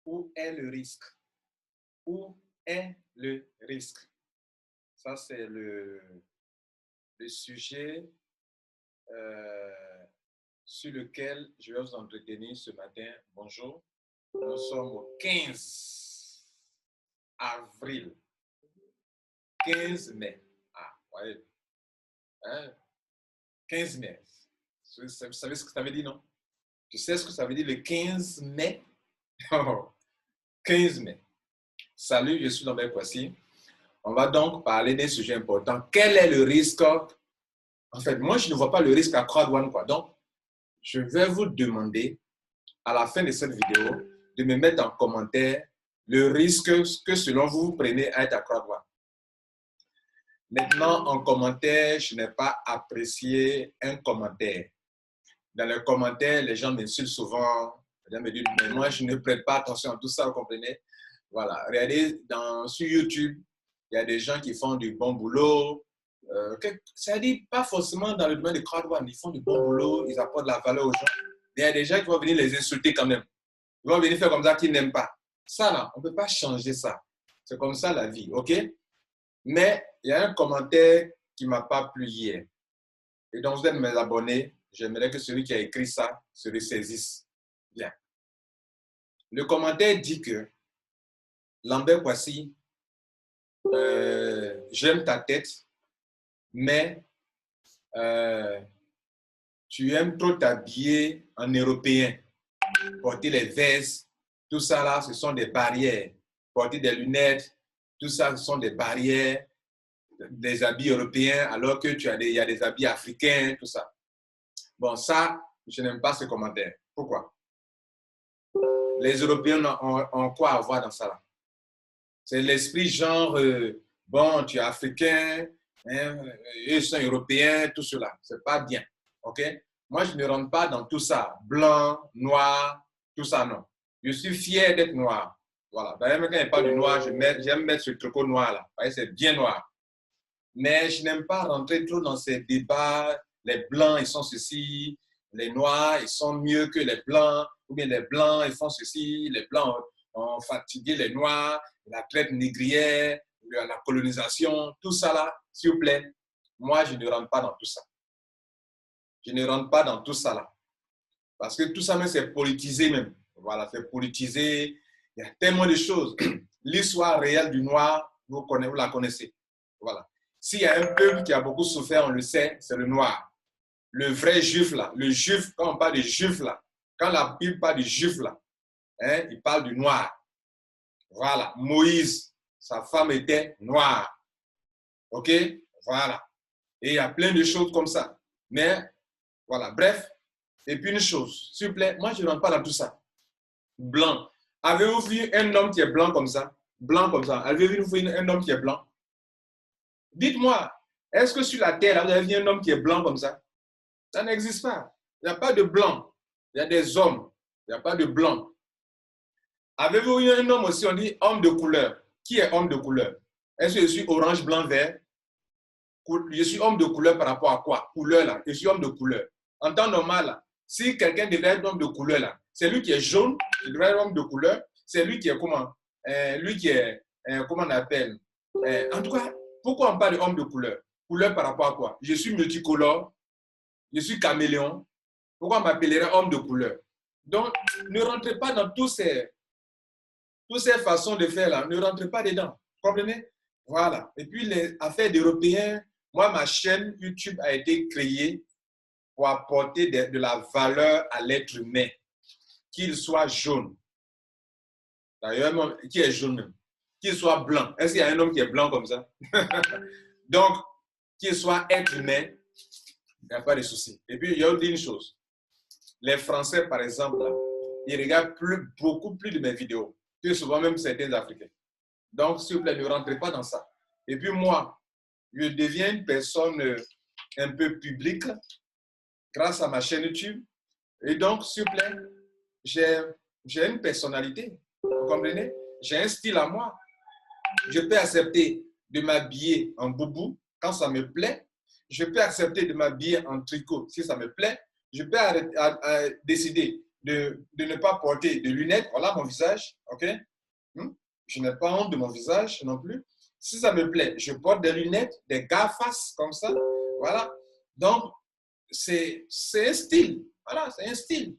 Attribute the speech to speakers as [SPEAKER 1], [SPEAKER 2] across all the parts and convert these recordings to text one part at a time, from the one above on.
[SPEAKER 1] Où est le risque? Où est le risque? Ça, c'est le sujet sur lequel je vais vous entretenir ce matin. Bonjour. Nous sommes au 15 avril. 15 mai. Ah, ouais. Hein? 15 mai. Vous savez ce que ça veut dire, non? Tu sais ce que ça veut dire le 15 mai? 15 mai. Salut, je suis Lambert Kwasi. On va donc parler d'un sujet important. Quel est le risque? En fait, moi, je ne vois pas le risque à Crowd1, quoi. Donc, je vais vous demander, à la fin de cette vidéo, de me mettre en commentaire le risque que, selon vous, vous prenez à être à Crowd1. Maintenant, en commentaire, je n'ai pas apprécié un commentaire. Dans les commentaires, les gens m'insultent souvent. Les gens me disent, mais moi, je ne prête pas attention à tout ça, vous comprenez? Voilà. Regardez, sur YouTube, il y a des gens qui font du bon boulot. Ça dit pas forcément dans le domaine de Crowd1, ils font du bon boulot, ils apportent de la valeur aux gens. Mais il y a des gens qui vont venir les insulter quand même. Ils vont venir faire comme ça qu'ils n'aiment pas. Ça, là, on ne peut pas changer ça. C'est comme ça la vie, OK? Mais il y a un commentaire qui ne m'a pas plu hier. Et donc, vous êtes mes abonnés. J'aimerais que celui qui a écrit ça se ressaisisse. Bien. Le commentaire dit que Lambert Kwasi, j'aime ta tête, mais tu aimes trop t'habiller en européen. Porter les vestes, tout ça là, ce sont des barrières. Porter des lunettes, tout ça, ce sont des barrières. Des habits européens, alors que il y a des habits africains, tout ça. Bon, ça, je n'aime pas ce commentaire. Pourquoi? Les Européens ont quoi à voir dans ça là? C'est l'esprit genre, bon, tu es africain, hein, eux sont européens, tout cela. C'est pas bien, ok? Moi, je ne rentre pas dans tout ça. Blanc, noir, tout ça, non. Je suis fier d'être noir. Voilà. D'ailleurs, quand il n'y a pas de noir, j'aime mettre ce tricot noir là. C'est bien noir. Mais je n'aime pas rentrer trop dans ces débats. Les blancs, ils sont ceci. Les noirs, ils sont mieux que les blancs. Ou bien les blancs, ils font ceci. Les blancs ont fatigué les noirs. La traite négrière, la colonisation, tout ça là, s'il vous plaît. Moi, je ne rentre pas dans tout ça. Je ne rentre pas dans tout ça là. Parce que tout ça même, c'est politisé même. Voilà, c'est politisé. Il y a tellement de choses. L'histoire réelle du noir, vous la connaissez. Voilà. S'il y a un peuple qui a beaucoup souffert, on le sait, c'est le noir. Le vrai juif là, le juif, quand on parle de juif là, quand la Bible parle du juif là, hein, il parle du noir. Voilà. Moïse, sa femme était noire. OK? Voilà. Et il y a plein de choses comme ça. Mais, voilà. Bref. Et puis une chose, s'il vous plaît, moi je ne rentre pas dans tout ça. Blanc. Avez-vous vu un homme qui est blanc comme ça? Blanc comme ça. Avez-vous vu un homme qui est blanc? Dites-moi, est-ce que sur la terre, vous avez vu un homme qui est blanc comme ça? Ça n'existe pas. Il n'y a pas de blanc. Il y a des hommes. Il n'y a pas de blanc. Avez-vous vu un homme aussi, on dit homme de couleur? Qui est homme de couleur? Est-ce que je suis orange, blanc, vert? Je suis homme de couleur par rapport à quoi? Couleur là. Je suis homme de couleur. En temps normal, là, si quelqu'un devait être homme de couleur, là, c'est lui qui est jaune, il devrait être homme de couleur. C'est lui qui est comment? Lui qui est, comment on appelle? En tout cas, pourquoi on parle d'homme de couleur? Couleur par rapport à quoi? Je suis multicolore, je suis caméléon. Pourquoi on m'appellerait homme de couleur? Donc, ne rentrez pas dans toutes ces façons de faire là. Ne rentrez pas dedans. Vous comprenez? Voilà. Et puis, les affaires d'Européens, moi, ma chaîne YouTube a été créée pour apporter de la valeur à l'être humain, qu'il soit jaune. D'ailleurs, qui est jaune même? Qu'il soit blanc. Est-ce qu'il y a un homme qui est blanc comme ça? Donc, qu'il soit être humain, il n'y a pas de souci. Et puis, il y a aussi une chose. Les Français, par exemple, là, ils regardent beaucoup plus de mes vidéos que souvent même certains Africains. Donc, s'il vous plaît, ne rentrez pas dans ça. Et puis moi, je deviens une personne un peu publique grâce à ma chaîne YouTube. Et donc, s'il vous plaît, j'ai une personnalité. Vous comprenez? J'ai un style à moi. Je peux accepter de m'habiller en boubou quand ça me plaît. Je peux accepter de m'habiller en tricot si ça me plaît. Je peux décider de ne pas porter de lunettes. Voilà mon visage, ok? Je n'ai pas honte de mon visage non plus. Si ça me plaît, je porte des lunettes, des gafas comme ça. Voilà. Donc, c'est un style. Voilà, c'est un style.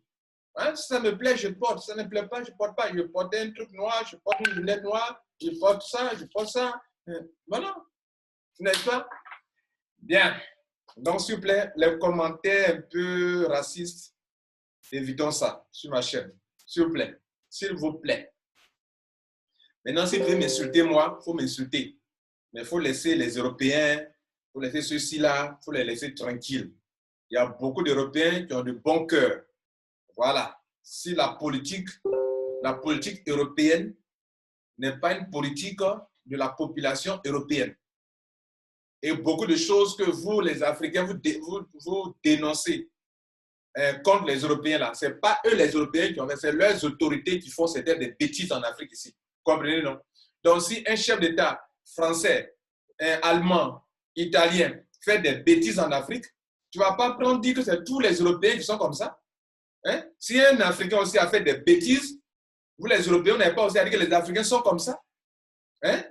[SPEAKER 1] Hein? Si ça me plaît, je porte. Si ça ne me plaît pas, je ne porte pas. Je porte un truc noir, je porte une lunette noire, je porte ça, je porte ça. Voilà. N'est-ce pas? Bien. Donc, s'il vous plaît, les commentaires un peu racistes, évitons ça sur ma chaîne. S'il vous plaît. S'il vous plaît. Maintenant, si vous voulez m'insulter, moi, il faut m'insulter. Mais il faut laisser les Européens, il faut laisser ceux-ci là, il faut les laisser tranquilles. Il y a beaucoup d'Européens qui ont de bons cœurs. Voilà. Si la politique européenne n'est pas une politique de la population européenne. Et beaucoup de choses que vous, les Africains, vous dénoncez contre les Européens là. Ce n'est pas eux les Européens qui ont fait, c'est leurs autorités qui font des bêtises en Afrique ici. Comprenez, non? Donc, si un chef d'État français, allemand, italien fait des bêtises en Afrique, tu ne vas pas prendre dire que c'est tous les Européens qui sont comme ça. Hein? Si un Africain aussi a fait des bêtises, vous les Européens, vous n'avez pas aussi à dire que les Africains sont comme ça. Hein?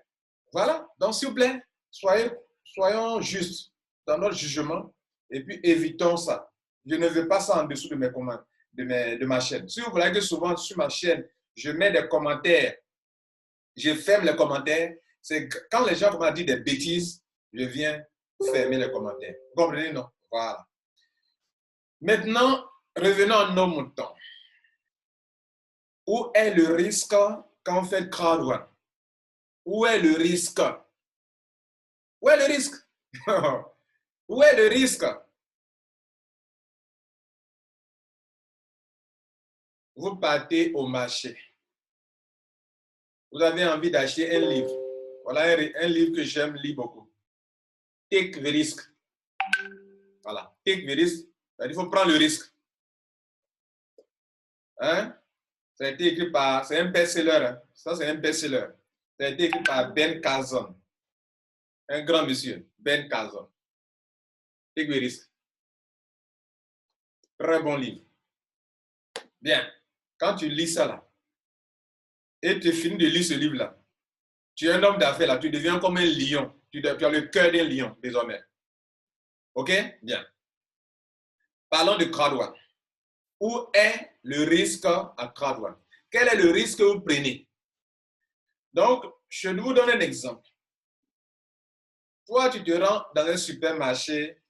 [SPEAKER 1] Voilà. Donc, s'il vous plaît, soyons justes dans notre jugement et puis évitons ça. Je ne veux pas ça en dessous de mes commandes, de ma chaîne. Si vous voulez que souvent sur ma chaîne, je mets des commentaires, je ferme les commentaires, c'est quand les gens commencent à dire des bêtises, je viens fermer les commentaires. Vous comprenez, non? Voilà. Maintenant, revenons à nos moutons. Où est le risque quand on fait crowdfunding? Où est le risque? Où est le risque? Où est le risque? Vous partez au marché. Vous avez envie d'acheter un livre. Voilà un livre que j'aime lire beaucoup. Take the risk. Voilà. Take the risk. Il faut prendre le risque. Hein? Ça a été écrit par... C'est un best-seller. Hein? Ça, c'est un best-seller. Ça a été écrit par Ben Carson. Un grand monsieur. Ben Carson. Take the risk. Très bon livre. Bien. Quand tu lis ça là, et tu finis de lire ce livre-là, tu es un homme d'affaires là, tu deviens comme un lion. Tu as le cœur d'un lion désormais. OK? Bien. Parlons de crowdfunding. Où est le risque à crowdfunding? Quel est le risque que vous prenez? Donc, je vous donne un exemple. Toi, tu te rends dans un supermarché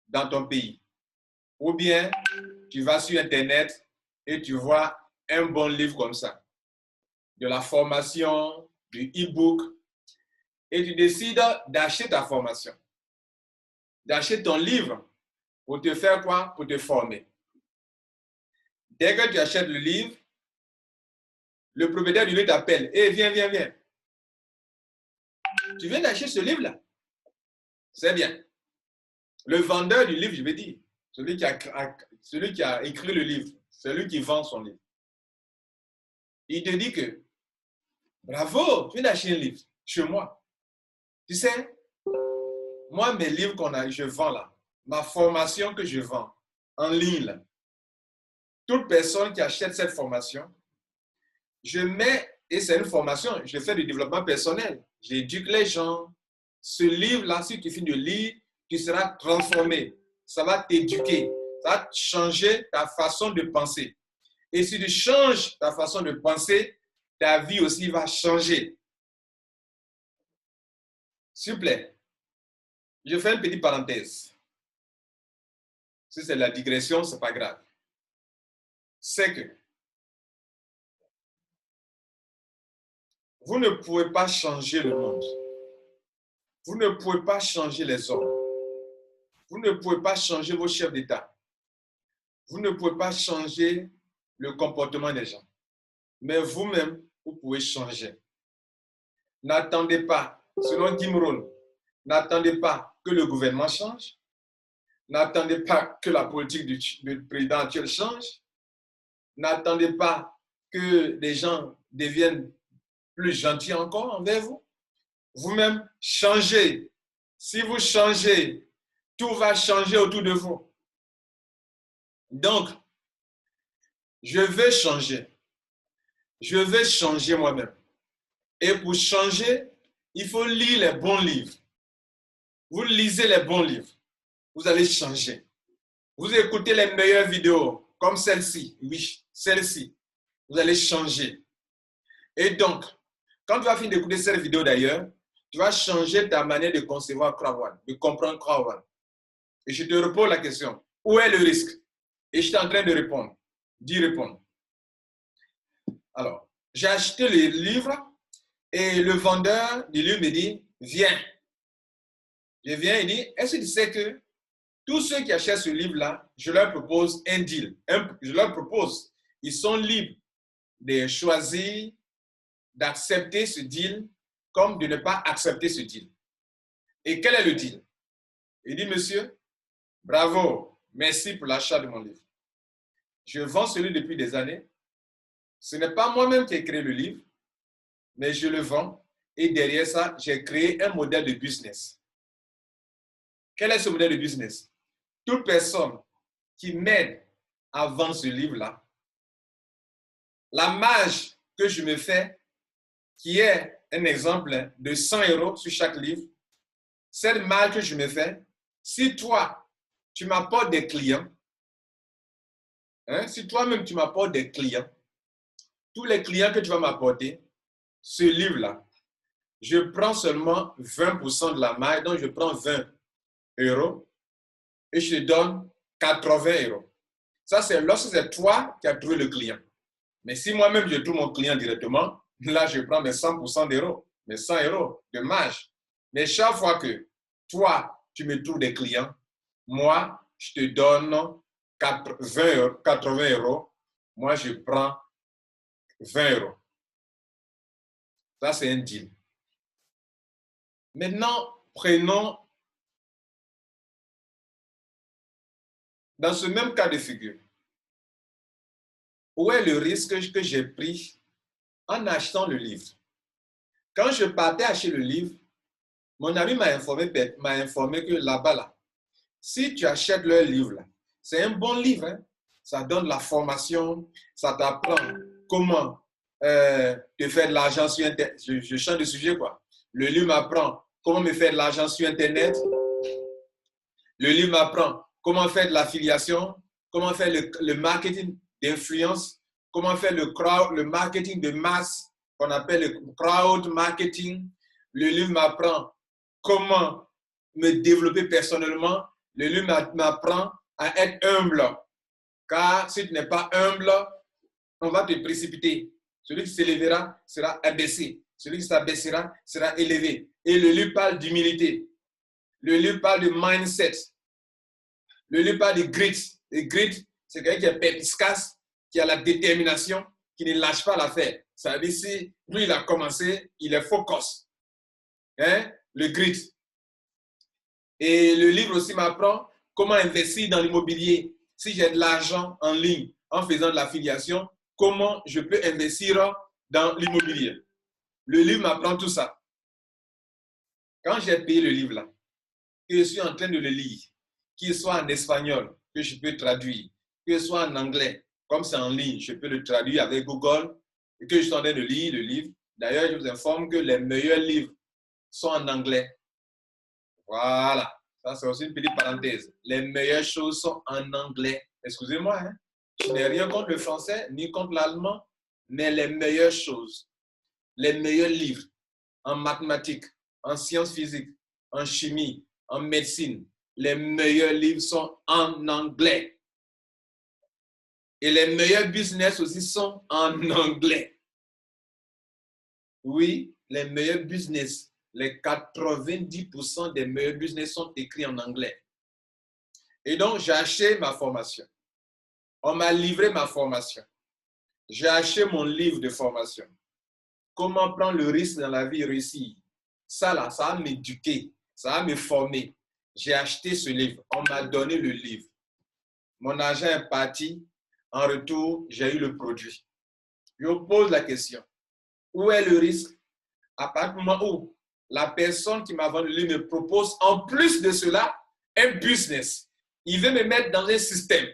[SPEAKER 1] dans ton pays. Ou bien, tu vas sur Internet et tu vois un bon livre comme ça. De la formation, du e-book. Et tu décides d'acheter ta formation. D'acheter ton livre pour te faire quoi? Pour te former. Dès que tu achètes le livre, le propriétaire du livre t'appelle. Hey, viens. Tu viens d'acheter ce livre-là? C'est bien. Le vendeur du livre, je vais dire, celui qui a écrit le livre, celui qui vend son livre, il te dit que, bravo, tu viens d'acheter un livre chez moi. Tu sais, moi, mes livres je vends là, ma formation que je vends en ligne, là, toute personne qui achète cette formation, je mets, et c'est une formation, je fais du développement personnel, j'éduque les gens. Ce livre-là, si tu finis de lire, tu seras transformé. Ça va t'éduquer, ça va changer ta façon de penser. Et si tu changes ta façon de penser, ta vie aussi va changer. S'il vous plaît, je fais une petite parenthèse. Si c'est la digression, ce n'est pas grave. C'est que vous ne pouvez pas changer le monde. Vous ne pouvez pas changer les hommes. Vous ne pouvez pas changer vos chefs d'État. Vous ne pouvez pas changer le comportement des gens. Mais vous-même, vous pouvez changer. N'attendez pas, selon Jim Rohn, n'attendez pas que le gouvernement change. N'attendez pas que la politique du président actuel change. N'attendez pas que les gens deviennent plus gentils encore envers vous. Vous-même, changez. Si vous changez, tout va changer autour de vous. Donc, Je veux changer. Je veux changer moi-même. Et pour changer, il faut lire les bons livres. Vous lisez les bons livres, vous allez changer. Vous écoutez les meilleures vidéos, comme celle-ci. Oui, celle-ci. Vous allez changer. Et donc, quand tu vas finir d'écouter cette vidéo d'ailleurs, tu vas changer ta manière de concevoir Crown, de comprendre Crown. Et je te repose la question, où est le risque? Et je suis en train de répondre, d'y répondre. Alors, j'ai acheté le livre et le vendeur du livre me dit, viens. Je viens et dit, est-ce que tu sais que tous ceux qui achètent ce livre-là, je leur propose un deal. Je leur propose, ils sont libres de choisir, d'accepter ce deal comme de ne pas accepter ce deal. Et quel est le deal? Il dit, monsieur, bravo, merci pour l'achat de mon livre. Je vends ce livre depuis des années. Ce n'est pas moi-même qui ai créé le livre, mais je le vends. Et derrière ça, j'ai créé un modèle de business. Quel est ce modèle de business? Toute personne qui m'aide à vendre ce livre-là, la marge que je me fais, qui est un exemple de 100 € sur chaque livre, cette marge que je me fais, si toi, tu m'apportes des clients, si toi-même tu m'apportes des clients, tous les clients que tu vas m'apporter, ce livre-là, je prends seulement 20% de la marge, donc je prends 20 € et je te donne 80 €. Ça, c'est lorsque c'est toi qui as trouvé le client. Mais si moi-même, je trouve mon client directement, là, je prends mes 100% d'euros, mes 100 € de marge. Mais chaque fois que toi, tu me trouves des clients, moi, je te donne 80 €. Moi, je prends 20 €. Ça, c'est un deal. Maintenant, prenons dans ce même cas de figure. Où est le risque que j'ai pris en achetant le livre? Quand je partais acheter le livre, mon ami m'a informé que là-bas, là, si tu achètes leur livre, là, c'est un bon livre. Hein? Ça donne la formation, ça t'apprend comment te faire de l'argent sur Internet. Je change de sujet, quoi. Le livre m'apprend comment me faire de l'argent sur Internet. Le livre m'apprend comment faire de l'affiliation, comment faire le marketing d'influence, comment faire le marketing de masse, qu'on appelle le crowd marketing. Le livre m'apprend comment me développer personnellement. Le livre m'apprend à être humble. Car si tu n'es pas humble, on va te précipiter. Celui qui s'élèvera sera abaissé. Celui qui s'abaissera sera élevé. Et le livre parle d'humilité. Le livre parle de mindset. Le livre parle de grit. Et grit, c'est quelqu'un qui est perspicace, qui a la détermination, qui ne lâche pas l'affaire. Ça veut dire si lui, il a commencé, il est focus. Hein? Le grit. Et le livre aussi m'apprend comment investir dans l'immobilier. Si j'ai de l'argent en ligne, en faisant de l'affiliation, comment je peux investir dans l'immobilier. Le livre m'apprend tout ça. Quand j'ai payé le livre là, que je suis en train de le lire, qu'il soit en espagnol, que je peux traduire, que ce soit en anglais, comme c'est en ligne, je peux le traduire avec Google, et que je suis en train de lire le livre. D'ailleurs, je vous informe que les meilleurs livres sont en anglais. Voilà. Ça, c'est aussi une petite parenthèse. Les meilleures choses sont en anglais. Excusez-moi, hein? Je n'ai rien contre le français, ni contre l'allemand, mais les meilleures choses, les meilleurs livres en mathématiques, en sciences physiques, en chimie, en médecine, les meilleurs livres sont en anglais. Et les meilleurs business aussi sont en anglais. Oui, les meilleurs business, les 90% des meilleurs business sont écrits en anglais. Et donc, j'ai acheté ma formation. On m'a livré ma formation. J'ai acheté mon livre de formation. Comment prendre le risque dans la vie et réussir? Ça, là, ça va m'éduquer, ça va me former. J'ai acheté ce livre. On m'a donné le livre. Mon argent est parti. En retour, j'ai eu le produit. Je vous pose la question. Où est le risque? À partir du moment où la personne qui m'a vendu le livre me propose, en plus de cela, un business. Il veut me mettre dans un système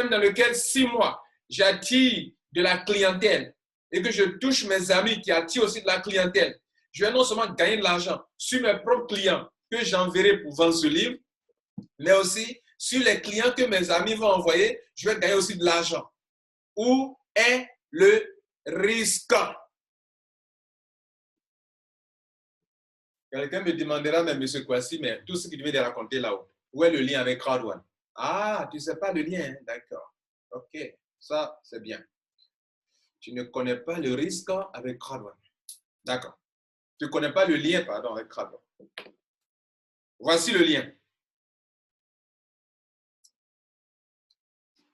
[SPEAKER 1] dans lequel 6 mois, j'attire de la clientèle et que je touche mes amis qui attirent aussi de la clientèle, je vais non seulement gagner de l'argent sur mes propres clients que j'enverrai pour vendre ce livre, mais aussi sur les clients que mes amis vont envoyer, je vais gagner aussi de l'argent. Où est le risque? Quelqu'un me demandera, mais monsieur Kwasi, mais tout ce que tu viens de raconter là-haut, où est le lien avec Crowd1? Ah, tu ne sais pas le lien, hein? D'accord. OK, ça, c'est bien. Tu ne connais pas le risque avec Crowd1. D'accord. Tu ne connais pas le lien, pardon, avec Crowd1. Voici le lien.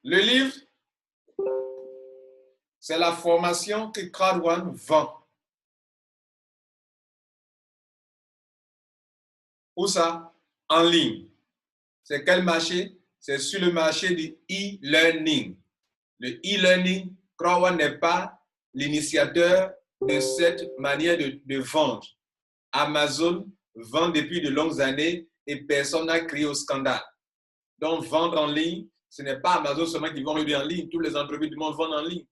[SPEAKER 1] Le livre, c'est la formation que Crowd1 vend. Où ça? En ligne. C'est quel marché? C'est sur le marché du e-learning. Le e-learning, Crowd1 n'est pas l'initiateur de cette manière de vendre. Amazon vend depuis de longues années et personne n'a crié au scandale. Donc, vendre en ligne, ce n'est pas Amazon seulement qui vend en ligne. Toutes les entreprises du monde vendent en ligne.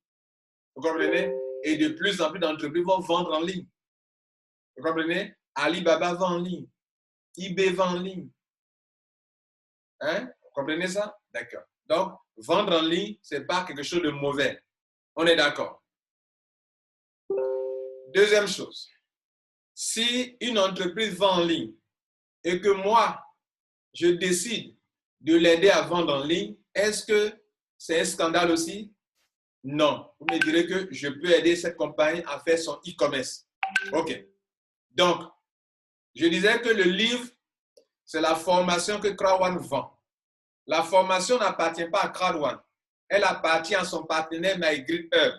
[SPEAKER 1] Vous comprenez? Et de plus en plus d'entreprises vont vendre en ligne. Vous comprenez? Alibaba vend en ligne. eBay vend en ligne. Hein? Vous comprenez ça? D'accord. Donc, vendre en ligne, ce n'est pas quelque chose de mauvais. On est d'accord. Deuxième chose, si une entreprise vend en ligne et que moi, je décide de l'aider à vendre en ligne, est-ce que c'est un scandale aussi? Non. Vous me direz que je peux aider cette compagnie à faire son e-commerce. OK. Donc, je disais que le livre, c'est la formation que Crowd1 vend. La formation n'appartient pas à Crowd1. Elle appartient à son partenaire MyGreedHub.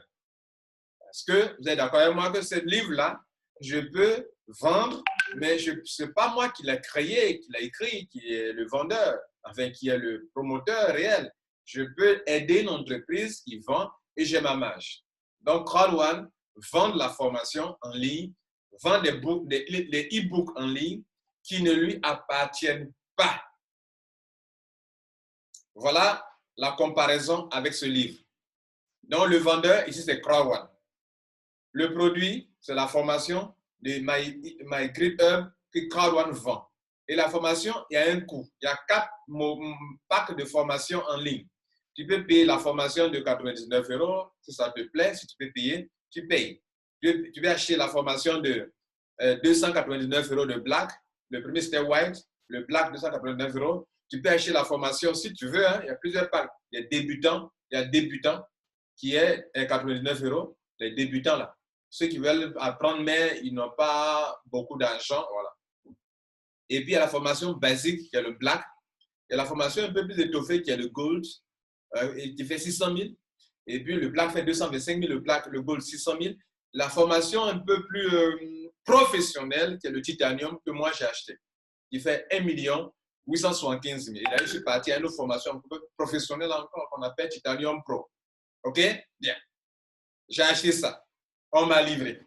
[SPEAKER 1] Parce que vous êtes d'accord avec moi que ce livre-là, je peux vendre, mais ce n'est pas moi qui l'ai créé, qui l'a écrit, qui est le vendeur, enfin qui est le promoteur réel. Je peux aider une entreprise qui vend et j'ai ma marge. Donc, Crowd1 vend la formation en ligne, vend des e-books en ligne qui ne lui appartiennent pas. Voilà la comparaison avec ce livre. Donc, le vendeur, ici, c'est Crowd1. Le produit, c'est la formation de MyGreedHub que Crowd1 vend. Et la formation, il y a un coût. Il y a 4 packs de formation en ligne. Tu peux payer la formation de 99 €. Si ça te plaît, si tu peux payer, tu payes. Tu peux acheter la formation de 299 € de Black. Le premier, c'était White. Le Black, 299 €. Tu peux acheter la formation si tu veux. Hein, il y a plusieurs packs. Il y a débutant qui est 99 €. Les débutants, là. Ceux qui veulent apprendre, mais ils n'ont pas beaucoup d'argent. Voilà. Et puis, il y a la formation basique, qui est le Black. Il y a la formation un peu plus étoffée, qui est le Gold, qui fait 600 000. Et puis, le Black fait 225 000, le Gold, 600 000. La formation un peu plus professionnelle, qui est le Titanium, que moi, j'ai acheté, qui fait 1 875 000. Et là, je suis parti à une autre formation un peu professionnelle encore, qu'on appelle Titanium Pro. OK? Bien. J'ai acheté ça. On m'a livré.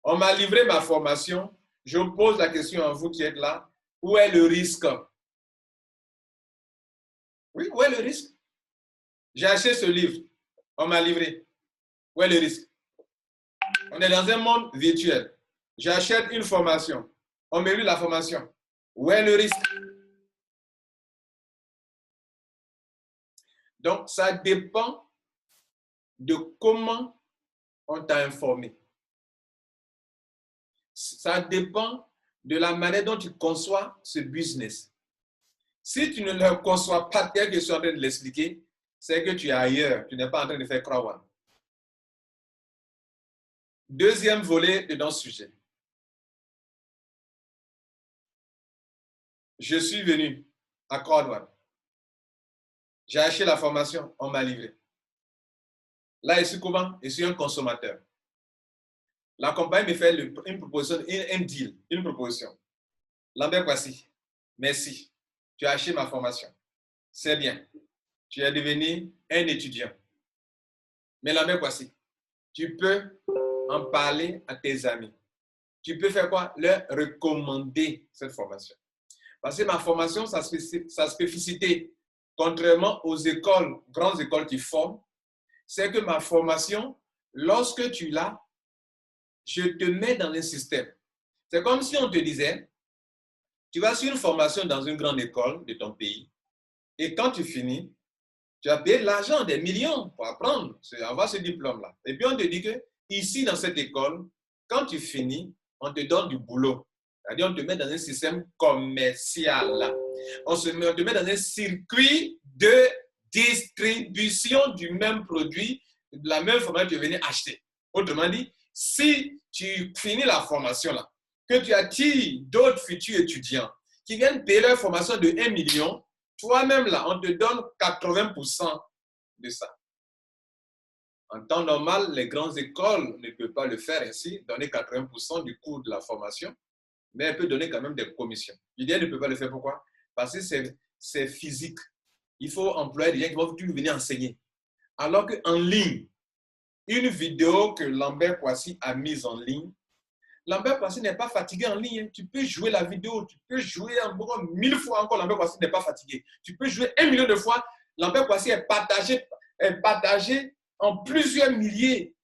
[SPEAKER 1] On m'a livré ma formation. Je vous pose la question à vous qui êtes là. Où est le risque? Oui, où est le risque? J'ai acheté ce livre. On m'a livré. Où est le risque? On est dans un monde virtuel. J'achète une formation. On me livre la formation. Où est le risque? Donc, ça dépend de comment on t'a informé. Ça dépend de la manière dont tu conçois ce business. Si tu ne le conçois pas tel que je suis en train de l'expliquer, c'est que tu es ailleurs. Tu n'es pas en train de faire Crowd1. Deuxième volet de notre sujet. Je suis venu à Crowd1. J'ai acheté la formation, on m'a livré. Là, je suis comment? Je suis un consommateur. La compagnie me fait une proposition, un deal, une proposition. Lambert, voici. Merci. Tu as acheté ma formation. C'est bien. Tu es devenu un étudiant. Mais Lambert, voici. Tu peux en parler à tes amis. Tu peux faire quoi? Leur recommander cette formation. Parce que ma formation, sa spécificité, contrairement aux écoles, grandes écoles qui forment, c'est que ma formation, lorsque tu l'as, je te mets dans un système. C'est comme si on te disait, tu vas sur une formation dans une grande école de ton pays et quand tu finis, tu as payé de l'argent, des millions pour apprendre, avoir ce diplôme-là. Et puis on te dit que ici, dans cette école, quand tu finis, on te donne du boulot. C'est-à-dire on te met dans un système commercial. On te met dans un circuit de distribution du même produit, de la même formation que tu es venu acheter. Autrement dit, si tu finis la formation là, que tu attires d'autres futurs étudiants qui viennent payer leur formation de 1 million, toi-même là, on te donne 80% de ça. En temps normal, les grandes écoles ne peuvent pas le faire ainsi, donner 80% du coût de la formation, mais elles peuvent donner quand même des commissions. L'idée ne peut pas le faire, pourquoi? Parce que c'est physique. Il faut employer des gens qui vont venir enseigner. Alors qu'en ligne, une vidéo que Lambert Kouassi a mise en ligne, Lambert Kouassi n'est pas fatigué en ligne. Tu peux jouer la vidéo, tu peux jouer encore 1000 fois encore, Lambert Kouassi n'est pas fatigué. Tu peux jouer 1 million de fois, Lambert Kouassi est partagé en plusieurs milliers.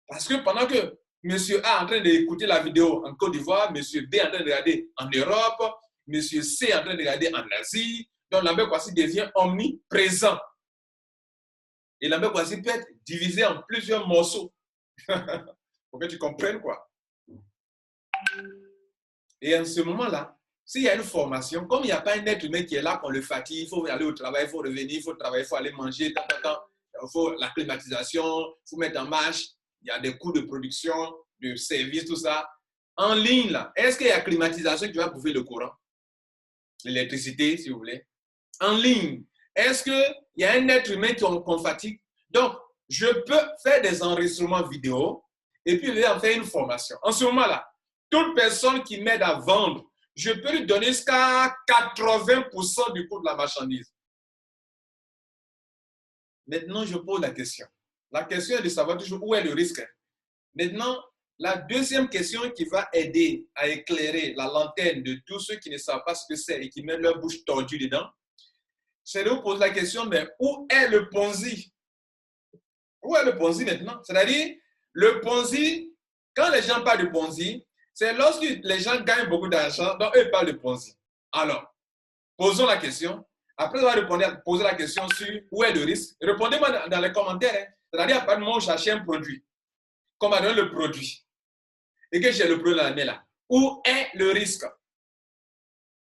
[SPEAKER 1] Parce que pendant que monsieur A est en train d'écouter la vidéo en Côte d'Ivoire, monsieur B est en train de regarder en Europe, monsieur C est en train de regarder en Asie, donc Lambert Kouassi devient omniprésent. Et Lambert Kouassi peut être divisé en plusieurs morceaux. Pour que tu comprennes quoi. Et en ce moment-là, s'il y a une formation, comme il n'y a pas un être humain qui est là, qu'on le fatigue, il faut aller au travail, il faut revenir, il faut travailler, il faut aller manger, il faut la climatisation, il faut mettre en marche, il y a des coûts de production, de service, tout ça. En ligne, là, est-ce qu'il y a climatisation qui va bouffer le courant? L'électricité, si vous voulez. En ligne, est-ce qu'il y a un être humain qu'on fatigue? Donc, je peux faire des enregistrements vidéo et puis en faire une formation. En ce moment-là, toute personne qui m'aide à vendre, je peux lui donner jusqu'à 80% du coût de la marchandise. Maintenant, je pose la question. La question est de savoir toujours où est le risque. Maintenant, la deuxième question qui va aider à éclairer la lanterne de tous ceux qui ne savent pas ce que c'est et qui mettent leur bouche tordue dedans, c'est de vous poser la question, mais où est le Ponzi? Où est le Ponzi maintenant? C'est-à-dire, le Ponzi, quand les gens parlent de Ponzi, c'est lorsque les gens gagnent beaucoup d'argent, donc eux parlent de Ponzi. Alors, posons la question. Après avoir posé la question sur où est le risque, répondez-moi dans les commentaires. Hein. C'est-à-dire, à partir du moment où je cherche un produit, qu'on m'a donné le produit, et que j'ai le produit dans la main là, où est le risque?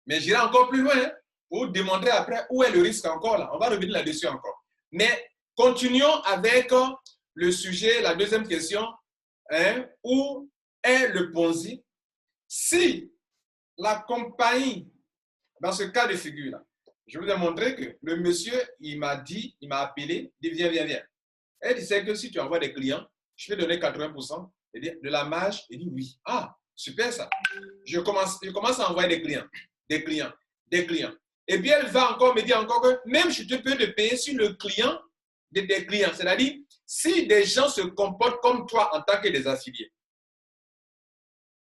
[SPEAKER 1] Mais j'irai encore plus loin hein, pour démontrer après où est le risque encore là. On va revenir là-dessus encore. Mais continuons avec le sujet, la deuxième question. Hein, où est le Ponzi? Si la compagnie, dans ce cas de figure-là, je vous ai montré que le monsieur, il m'a appelé, il dit viens. Elle dit, c'est que si tu envoies des clients, je vais donner 80% de la marge. Il dit oui. Ah, super ça. Je commence à envoyer des clients. Et puis elle va encore me dire encore que même je te peux te payer sur le client de tes clients. C'est-à-dire, si des gens se comportent comme toi en tant que des affiliés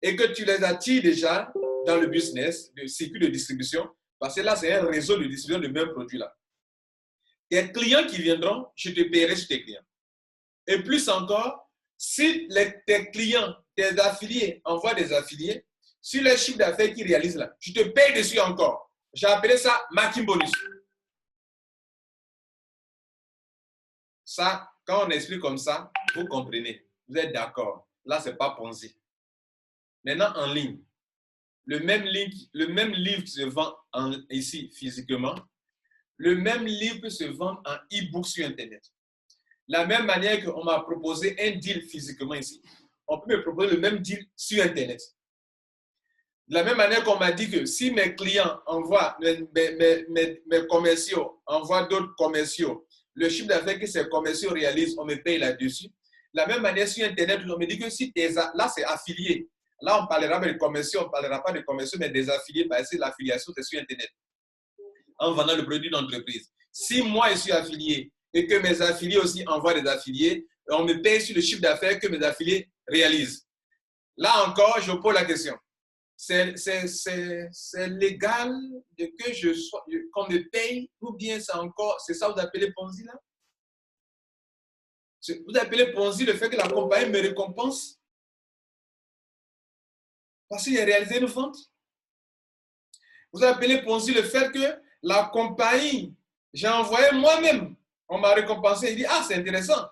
[SPEAKER 1] et que tu les attires déjà dans le business, le circuit de distribution, parce que là, c'est un réseau de distribution de même produit là. Tes clients qui viendront, je te paierai sur tes clients. Et plus encore, si tes clients, tes affiliés envoient des affiliés, sur les chiffres d'affaires qu'ils réalisent là, je te paye dessus encore. J'ai appelé ça marketing bonus. Ça, quand on explique comme ça, vous comprenez. Vous êtes d'accord. Là, ce n'est pas Ponzi. Maintenant, en ligne, le même livre qui se vend ici physiquement, le même livre peut se vendre en e-book sur Internet. La même manière qu'on m'a proposé un deal physiquement ici, on peut me proposer le même deal sur Internet. De la même manière qu'on m'a dit que si mes clients envoient, mes commerciaux envoient d'autres commerciaux, le chiffre d'affaires que ces commerciaux réalisent, on me paye là-dessus. De la même manière, sur Internet, on me dit que si là, c'est affilié. Là, on parlera de commerciaux, on ne parlera pas de commerciaux, mais des affiliés, parce que l'affiliation, c'est sur Internet. En vendant le produit d'entreprise. Si moi, je suis affilié et que mes affiliés aussi envoient des affiliés, on me paye sur le chiffre d'affaires que mes affiliés réalisent. Là encore, je pose la question. C'est légal que qu'on me paye ou bien c'est ça vous appelez Ponzi là? Vous appelez Ponzi le fait que la compagnie me récompense parce qu'il a réalisé une vente. Vous appelez Ponzi le fait que la compagnie, j'ai envoyé moi-même, on m'a récompensé. Il dit, ah, c'est intéressant.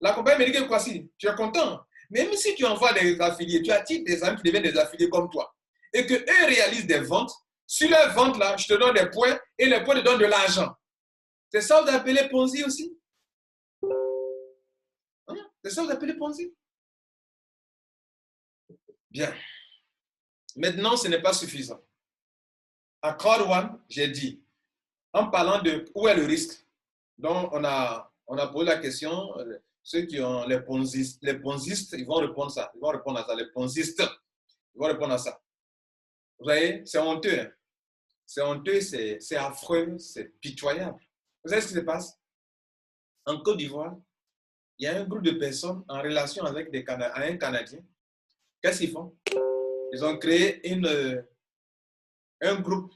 [SPEAKER 1] La compagnie me dit que quoi si, tu es content. Même si tu envoies des affiliés, tu attires des amis qui deviennent des affiliés comme toi. Et qu'eux réalisent des ventes. Sur leurs ventes, là, je te donne des points et les points te donnent de l'argent. C'est ça que vous appelez Ponzi aussi? Hein? C'est ça que vous appelez Ponzi? Bien. Maintenant, ce n'est pas suffisant. À Crowd One, j'ai dit, en parlant de où est le risque, donc on a posé la question, ceux qui ont les ponzistes, ils vont répondre ça, ils vont répondre à ça, les ponzistes, ils vont répondre à ça. Vous voyez, c'est honteux, hein? C'est honteux, c'est affreux, c'est pitoyable. Vous savez ce qui se passe? En Côte d'Ivoire, il y a un groupe de personnes en relation avec un Canadien. Qu'est-ce qu'ils font? Ils ont créé un groupe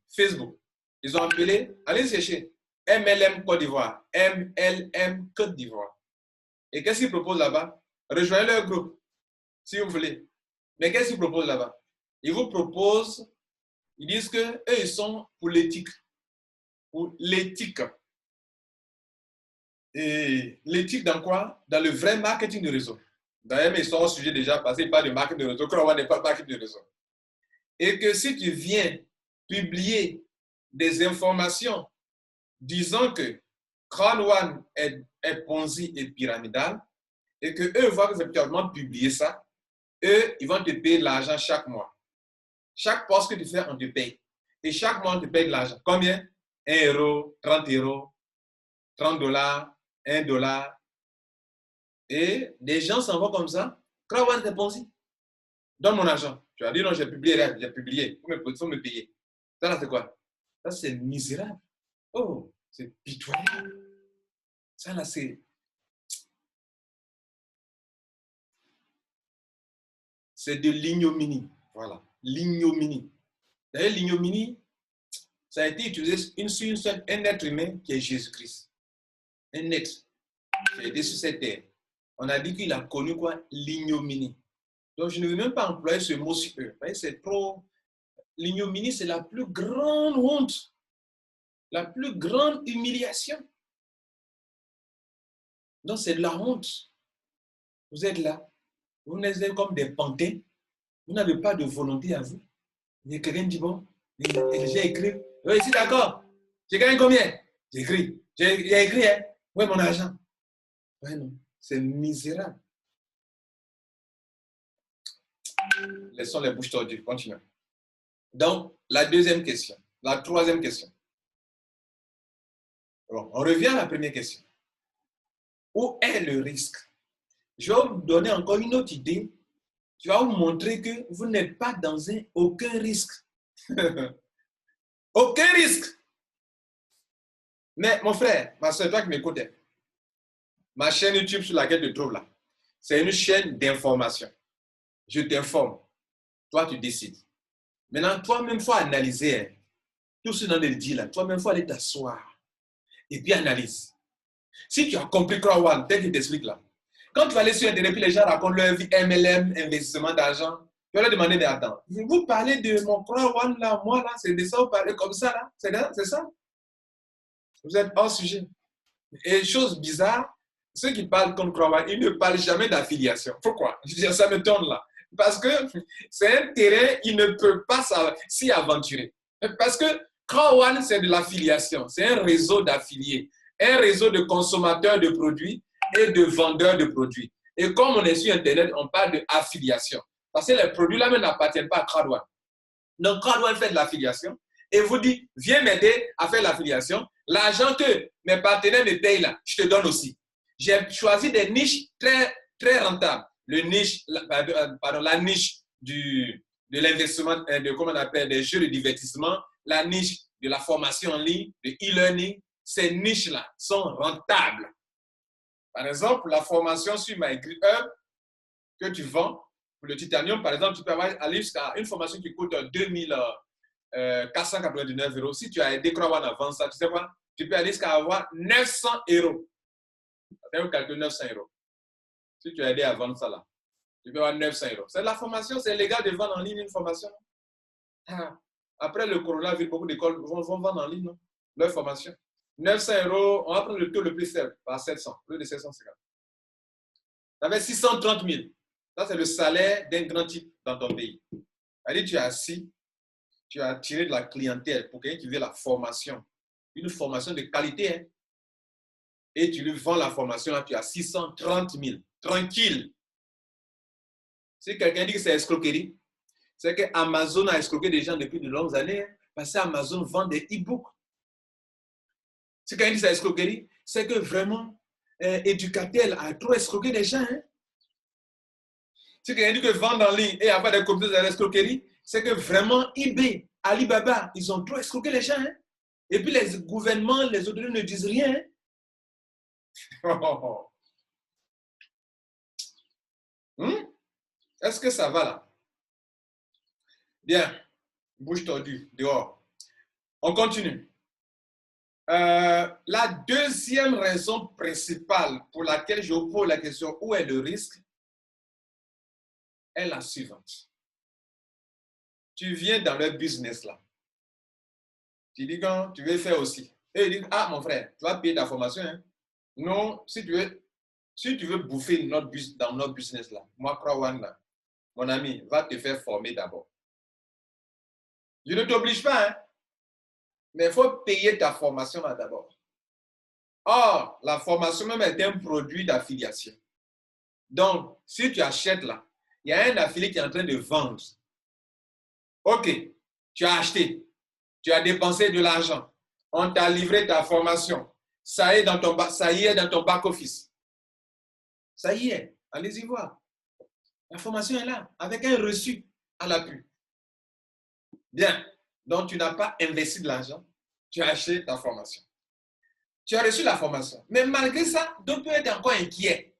[SPEAKER 1] Facebook. Ils ont appelé, allez chercher, MLM Côte d'Ivoire. MLM Côte d'Ivoire. Et qu'est-ce qu'ils proposent là-bas? Rejoignez leur groupe, si vous voulez. Mais qu'est-ce qu'ils proposent là-bas? Ils vous proposent, ils disent qu'eux, ils sont pour l'éthique. Pour l'éthique. Et l'éthique dans quoi? Dans le vrai marketing de réseau. D'ailleurs, ils sont au sujet déjà passé, pas de marketing de réseau. Crowd One n'est pas marketing de réseau. Et que si tu viens publier des informations disant que Crowd One est Ponzi et pyramidal, et que eux voient que tu as publié ça, eux, ils vont te payer de l'argent chaque mois. Chaque poste que tu fais, on te paye. Et chaque mois, on te paye de l'argent. Combien? 1 euro, 30 euros, 30 $, 1 $. Et des gens s'en vont comme ça. Crowd One est Ponzi. Donne mon argent. Tu as dit non, j'ai publié. Il faut me payer. Ça, là, c'est quoi? Ça, c'est misérable. Oh, c'est pitoyable. Ça, là, c'est de l'ignominie. Voilà, l'ignominie. D'ailleurs, l'ignominie, ça a été utilisé sur un être humain qui est Jésus-Christ. Un être qui a été sur cette terre. On a dit qu'il a connu quoi? L'ignominie. Donc, je ne veux même pas employer ce mot sur eux. C'est trop. L'ignominie, c'est la plus grande honte, la plus grande humiliation. Donc, c'est de la honte. Vous êtes là, vous êtes comme des pantins, vous n'avez pas de volonté à vous. Il y a quelqu'un qui dit, bon, j'ai écrit. Oui, c'est d'accord. J'ai gagné combien? J'ai écrit. J'ai écrit, hein? Où est mon argent? Ouais, non, c'est misérable. Laissons les bouches tordues, continuons. Donc, la deuxième question, la troisième question. Bon, on revient à la première question. Où est le risque? Je vais vous donner encore une autre idée qui va vous montrer que vous n'êtes pas dans aucun risque. Aucun risque. Mais mon frère, ma soeur, toi qui m'écoutes, ma chaîne YouTube sur laquelle tu te trouves là, c'est une chaîne d'information. Je t'informe. Toi, tu décides. Maintenant, toi-même, il faut analyser tout ce dont elle dit là. Toi-même, il faut aller t'asseoir et puis analyse. Si tu as compris Crowd One, tel qu'il t'explique là, quand tu vas aller sur Internet, puis les gens racontent leur vie MLM, investissement d'argent, tu vas leur demander, mais attends, vous parlez de mon Crowd One là, moi là, c'est de ça, vous parlez comme ça là, c'est ça? Vous êtes hors sujet. Et chose bizarre, ceux qui parlent comme Crowd One, ils ne parlent jamais d'affiliation. Pourquoi? Ça me tourne là. Parce que c'est un terrain, ils ne peuvent pas s'y aventurer. Parce que Crowd One, c'est de l'affiliation. C'est un réseau d'affiliés, un réseau de consommateurs de produits et de vendeurs de produits. Et comme on est sur Internet, on parle d'affiliation. Parce que les produits là même n'appartiennent pas à Crowd One. Donc, Crowd One fait de l'affiliation et vous dit, viens m'aider à faire l'affiliation. L'argent que mes partenaires me payent là, je te donne aussi. J'ai choisi des niches très, très rentables. La niche de l'investissement, comment on appelle, des jeux de divertissement, la niche de la formation en ligne, de e-learning. Ces niches-là sont rentables. Par exemple, la formation sur MyGripHub que tu vends, pour le titanium, par exemple, tu peux aller jusqu'à une formation qui coûte 2499 €. Si tu as aidé Crowd One à vendre ça, tu sais quoi? Tu peux aller jusqu'à avoir 900 €. On calcule 900 euros. Si tu as aidé à vendre ça là, tu peux avoir 900 euros. C'est la formation, c'est légal de vendre en ligne une formation. Ah. Après le coronavirus, beaucoup d'écoles vont vendre en ligne non? Leur formation. 900 euros, on va prendre le taux le plus faible, par 700, plus de 750. Tu avais 630 000. Ça, c'est le salaire d'un grand type dans ton pays. C'est-à-dire, tu es assis, tu as attiré de la clientèle pour quelqu'un qui veut la formation. Une formation de qualité. Hein? Et tu lui vends la formation, là, tu as 630 000. Tranquille. Si quelqu'un dit que c'est escroquerie, c'est que Amazon a escroqué des gens depuis de longues années. Hein, parce que Amazon vend des e-books. Si quelqu'un dit que c'est escroquerie, c'est que vraiment, Educatel a trop escroqué des gens. Hein. Si quelqu'un dit que vendre en ligne et avoir des copies de l'escroquerie, c'est que vraiment eBay, Alibaba, ils ont trop escroqué les gens. Hein. Et puis les gouvernements, les autorités ne disent rien. Hein. Est-ce que ça va là? Bien, bouche tordue, dehors. On continue. La deuxième raison principale pour laquelle je vous pose la question où est le risque est la suivante. Tu viens dans leur business là. Tu dis quand tu veux faire aussi. Et ils disent, ah mon frère, tu vas payer ta formation. Hein? Non, si tu veux bouffer dans notre business là, moi, Krawan là, mon ami, va te faire former d'abord. Je ne t'oblige pas, hein? Mais il faut payer ta formation là d'abord. Or, la formation même est un produit d'affiliation. Donc, si tu achètes là, il y a un affilié qui est en train de vendre. OK, tu as acheté, tu as dépensé de l'argent, on t'a livré ta formation. Ça y est dans ton back-office. Ça y est, allez-y voir. La formation est là, avec un reçu à l'appui. Bien, donc tu n'as pas investi de l'argent, tu as acheté ta formation. Tu as reçu la formation. Mais malgré ça, d'autres peuvent être encore inquiets.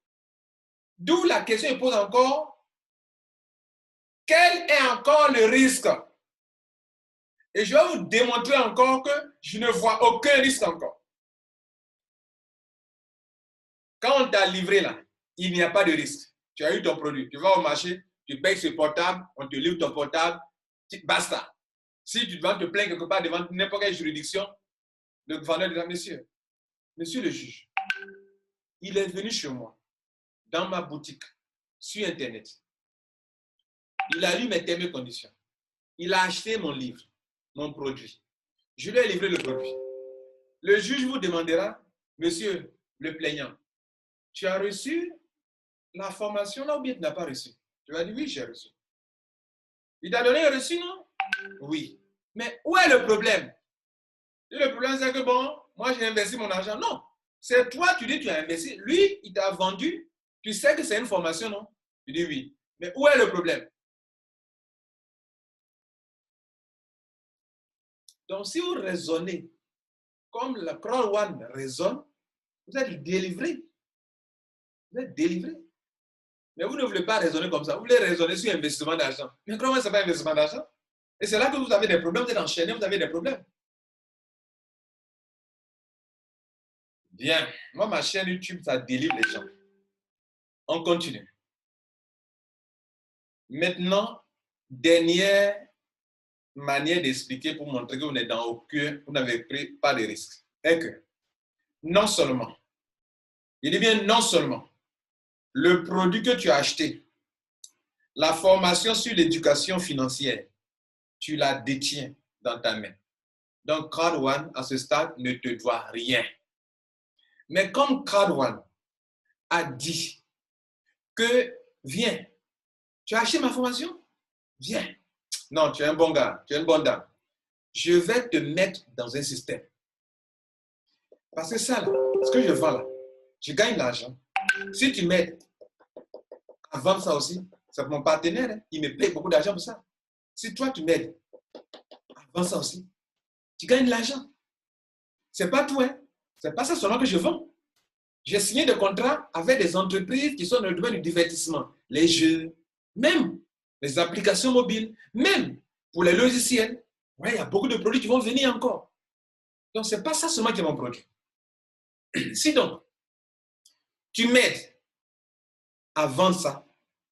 [SPEAKER 1] D'où la question se pose encore, quel est encore le risque? Et je vais vous démontrer encore que je ne vois aucun risque encore. Quand on t'a livré là, il n'y a pas de risque. Tu as eu ton produit. Tu vas au marché, tu payes ce portable, on te livre ton portable, basta. Si tu dois te plaindre quelque part devant n'importe quelle juridiction, le vendeur dira, monsieur le juge, il est venu chez moi, dans ma boutique, sur Internet. Il a lu mes termes et conditions. Il a acheté mon livre, mon produit. Je lui ai livré le produit. Le juge vous demandera, monsieur le plaignant, tu as reçu la formation là ou bien tu n'as pas reçu? Tu vas dire, oui, j'ai reçu. Il t'a donné un reçu, non? Oui. Mais où est le problème? Et le problème, c'est que bon, moi j'ai investi mon argent. Non. C'est toi, tu dis que tu as investi. Lui, il t'a vendu. Tu sais que c'est une formation, non? Tu dis oui. Mais où est le problème? Donc, si vous raisonnez comme la Crown One raisonne, vous êtes délivré. Vous êtes délivré. Mais vous ne voulez pas raisonner comme ça. Vous voulez raisonner sur investissement d'argent. Mais comment ça va investissement d'argent? Et c'est là que vous avez des problèmes. Vous êtes enchaîné, vous avez des problèmes. Bien. Moi, ma chaîne YouTube, ça délivre les gens. On continue. Maintenant, dernière manière d'expliquer pour montrer que vous n'êtes dans aucun, vous n'avez pris pas de risque. C'est que non seulement, je dis bien non seulement, le produit que tu as acheté, la formation sur l'éducation financière, tu la détiens dans ta main. Donc, Crowd One, à ce stade, ne te doit rien. Mais comme Crowd One a dit que, viens, tu as acheté ma formation? Viens. Non, tu es un bon gars, tu es une bonne dame. Je vais te mettre dans un système. Parce que ça, là, ce que je vends là, je gagne de l'argent. Si tu m'aides à vendre ça aussi, c'est mon partenaire, hein, il me paye beaucoup d'argent pour ça. Si toi, tu m'aides à vendre ça aussi, tu gagnes de l'argent. C'est pas tout, hein. C'est pas ça seulement que je vends. J'ai signé des contrats avec des entreprises qui sont dans le domaine du divertissement, les jeux, même les applications mobiles, même pour les logiciels. Ouais, il y a beaucoup de produits qui vont venir encore. Donc, ce n'est pas ça seulement qui est mon produit. Si donc, tu m'aides à vendre ça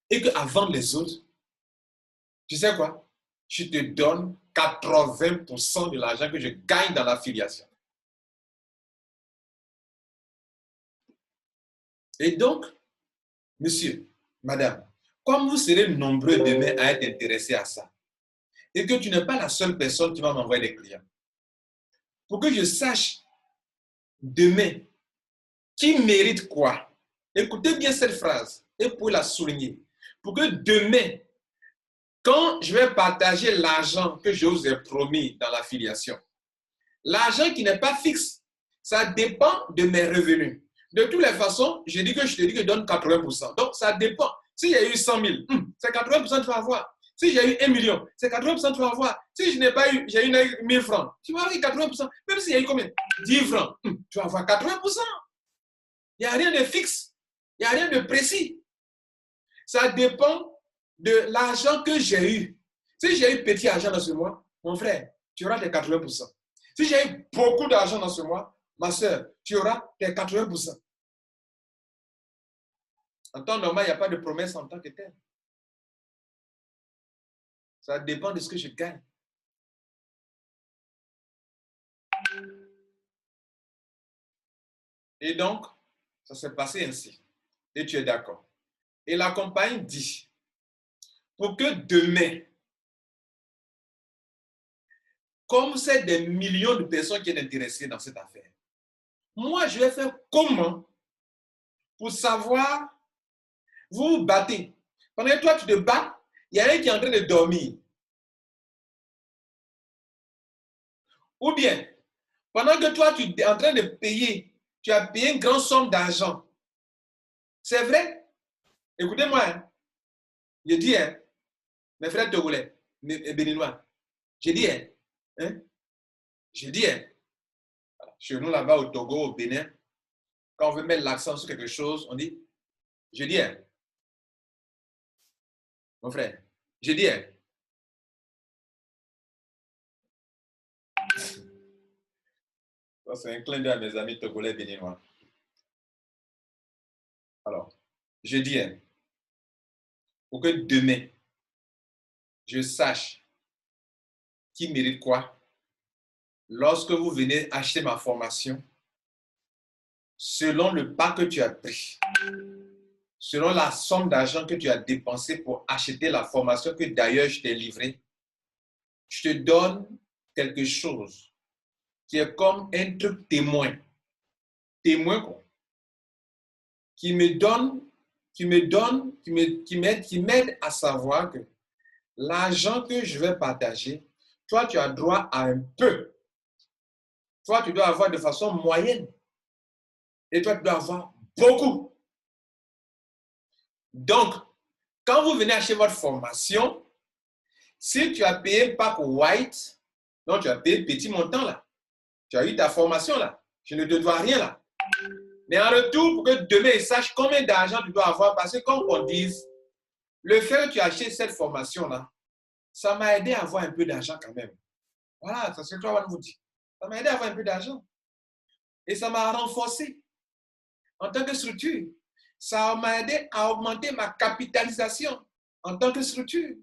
[SPEAKER 1] et qu'à vendre les autres, tu sais quoi? Je te donne 80% de l'argent que je gagne dans l'affiliation. Et donc, monsieur, madame, comme vous serez nombreux demain à être intéressés à ça, et que tu n'es pas la seule personne qui va m'envoyer des clients, pour que je sache demain qui mérite quoi, écoutez bien cette phrase et pour la souligner, pour que demain, quand je vais partager l'argent que je vous ai promis dans l'affiliation, l'argent qui n'est pas fixe, ça dépend de mes revenus. De toutes les façons, je te dis que je donne 80%. Donc, ça dépend. Si j'ai eu 100 000, c'est 80% que tu vas avoir. Si j'ai eu 1 million, c'est 80% que tu vas avoir. Si je n'ai pas eu, j'ai eu 1000 francs, tu vas avoir 80%. Même s'il y a eu combien? 10 francs, tu vas avoir 80%. Il n'y a rien de fixe. Il n'y a rien de précis. Ça dépend de l'argent que j'ai eu. Si j'ai eu petit argent dans ce mois, mon frère, tu auras tes 80%. Si j'ai eu beaucoup d'argent dans ce mois, ma soeur, tu auras tes 80%. En temps normal, il n'y a pas de promesse en tant que telle. Ça dépend de ce que je gagne. Et donc, ça s'est passé ainsi. Et tu es d'accord. Et la compagnie dit, pour que demain, comme c'est des millions de personnes qui sont intéressées dans cette affaire, moi, je vais faire comment pour savoir, vous vous battez. Pendant que toi, tu te bats, il y a un qui est en train de dormir. Ou bien, pendant que toi, tu es en train de payer, tu as payé une grande somme d'argent. C'est vrai? Écoutez-moi, hein. Je dis, hein, mes frères togolais, béninois, je dis, hein, je dis, hein, chez nous là-bas au Togo, au Bénin, quand on veut mettre l'accent sur quelque chose, on dit, je dis, hein, mon frère, je dis, hein. C'est un clin d'œil à mes amis togolais béninois. Alors, je dis, hein, pour que demain, je sache qui mérite quoi, lorsque vous venez acheter ma formation, selon le pas que tu as pris, selon la somme d'argent que tu as dépensé pour acheter la formation que d'ailleurs je t'ai livrée, je te donne quelque chose qui est comme un truc témoin. Témoin quoi. Qui m'aide à savoir que l'argent que je vais partager, toi, tu as droit à un peu. Toi, tu dois avoir de façon moyenne. Et toi, tu dois avoir beaucoup. Donc, quand vous venez acheter votre formation, si tu as payé pack white, donc tu as payé petit montant là. Tu as eu ta formation là. Je ne te dois rien là. Mais en retour, pour que demain, ils sachent combien d'argent tu dois avoir, parce que comme on dit, le fait que tu as acheté cette formation-là, ça m'a aidé à avoir un peu d'argent quand même. Voilà, c'est ce que je vous dire. Ça m'a aidé à avoir un peu d'argent. Et ça m'a renforcé en tant que structure. Ça m'a aidé à augmenter ma capitalisation en tant que structure.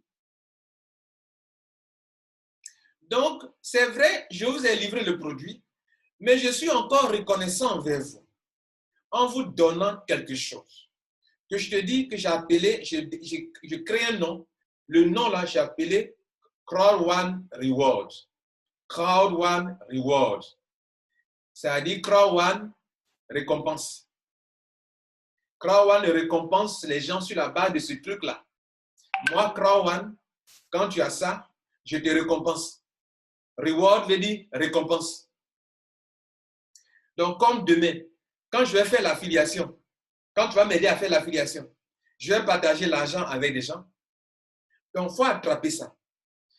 [SPEAKER 1] Donc, c'est vrai, je vous ai livré le produit, mais je suis encore reconnaissant envers vous en vous donnant quelque chose. Que je te dis que j'ai appelé, je crée un nom. Le nom là, j'ai appelé Crowd One Reward. Crowd One Reward. C'est-à-dire Crowd One récompense. Crowd One récompense les gens sur la base de ce truc-là. Moi, Crowd One, quand tu as ça, je te récompense. Reward veut dire récompense. Donc, comme demain, quand je vais faire l'affiliation, quand tu vas m'aider à faire l'affiliation, je vais partager l'argent avec des gens. Donc, il faut attraper ça.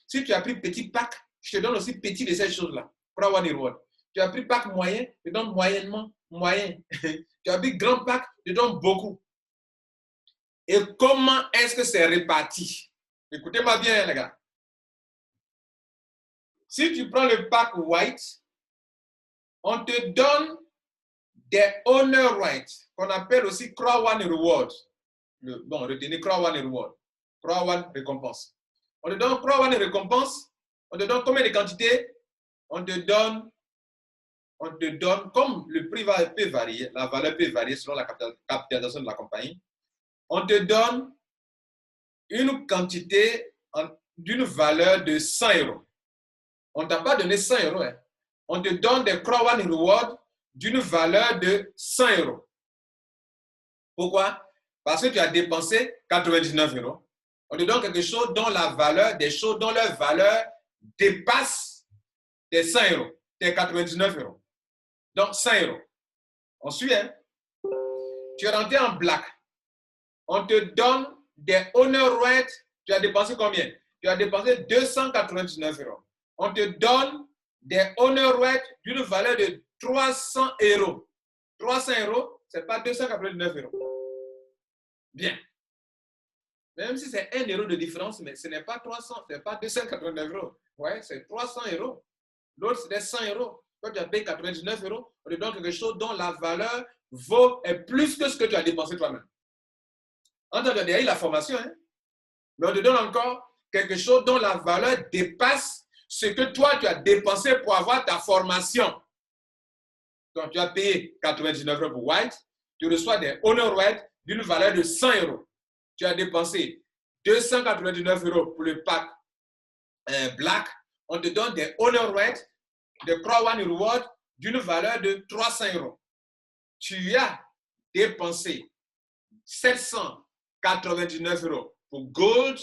[SPEAKER 1] Si tu as pris petit pack, je te donne aussi petit de ces choses-là. Crowd One Reward. Tu as pris pack moyen, je te donne moyennement moyen. Tu as pris grand pack, je te donne beaucoup. Et comment est-ce que c'est réparti? Écoutez-moi bien, les gars. Si tu prends le pack white, on te donne des owner rights. qu'on appelle aussi Crow One Reward. Bon, retenez Crow One Reward. Crow One récompense. On te donne Crow One récompense. On te donne combien de quantités? On te donne, comme le prix peut varier, la valeur peut varier selon la capitalisation de la compagnie. On te donne une quantité d'une valeur de 100 euros. On ne t'a pas donné 100 euros. Hein. On te donne des Crow One Reward d'une valeur de 100 euros. Pourquoi? Parce que tu as dépensé 99 euros. On te donne quelque chose dont la valeur, des choses dont leur valeur dépasse tes 100 euros, tes 99 euros. Donc 100 euros. On suit, hein? Tu es rentré en black. On te donne des honor rates. Tu as dépensé combien? Tu as dépensé 299 euros. On te donne des honor rates d'une valeur de 300 euros. 300 euros, ce n'est pas 299 euros. Bien. Même si c'est 1 euro de différence, mais ce n'est pas 300, ce n'est pas 289 euros. Ouais, c'est 300 euros. L'autre, c'est 100 euros. Toi, tu as payé 99 euros. On te donne quelque chose dont la valeur est plus que ce que tu as dépensé toi-même. On t'a donné la formation, hein? Mais on te donne encore quelque chose dont la valeur dépasse ce que toi, tu as dépensé pour avoir ta formation. Donc, tu as payé 99 euros pour White. Tu reçois des honor White d'une valeur de 100 euros. Tu as dépensé 299 euros pour le pack Black. On te donne des honor White, des Crow One Reward d'une valeur de 300 euros. Tu as dépensé 799 euros pour Gold.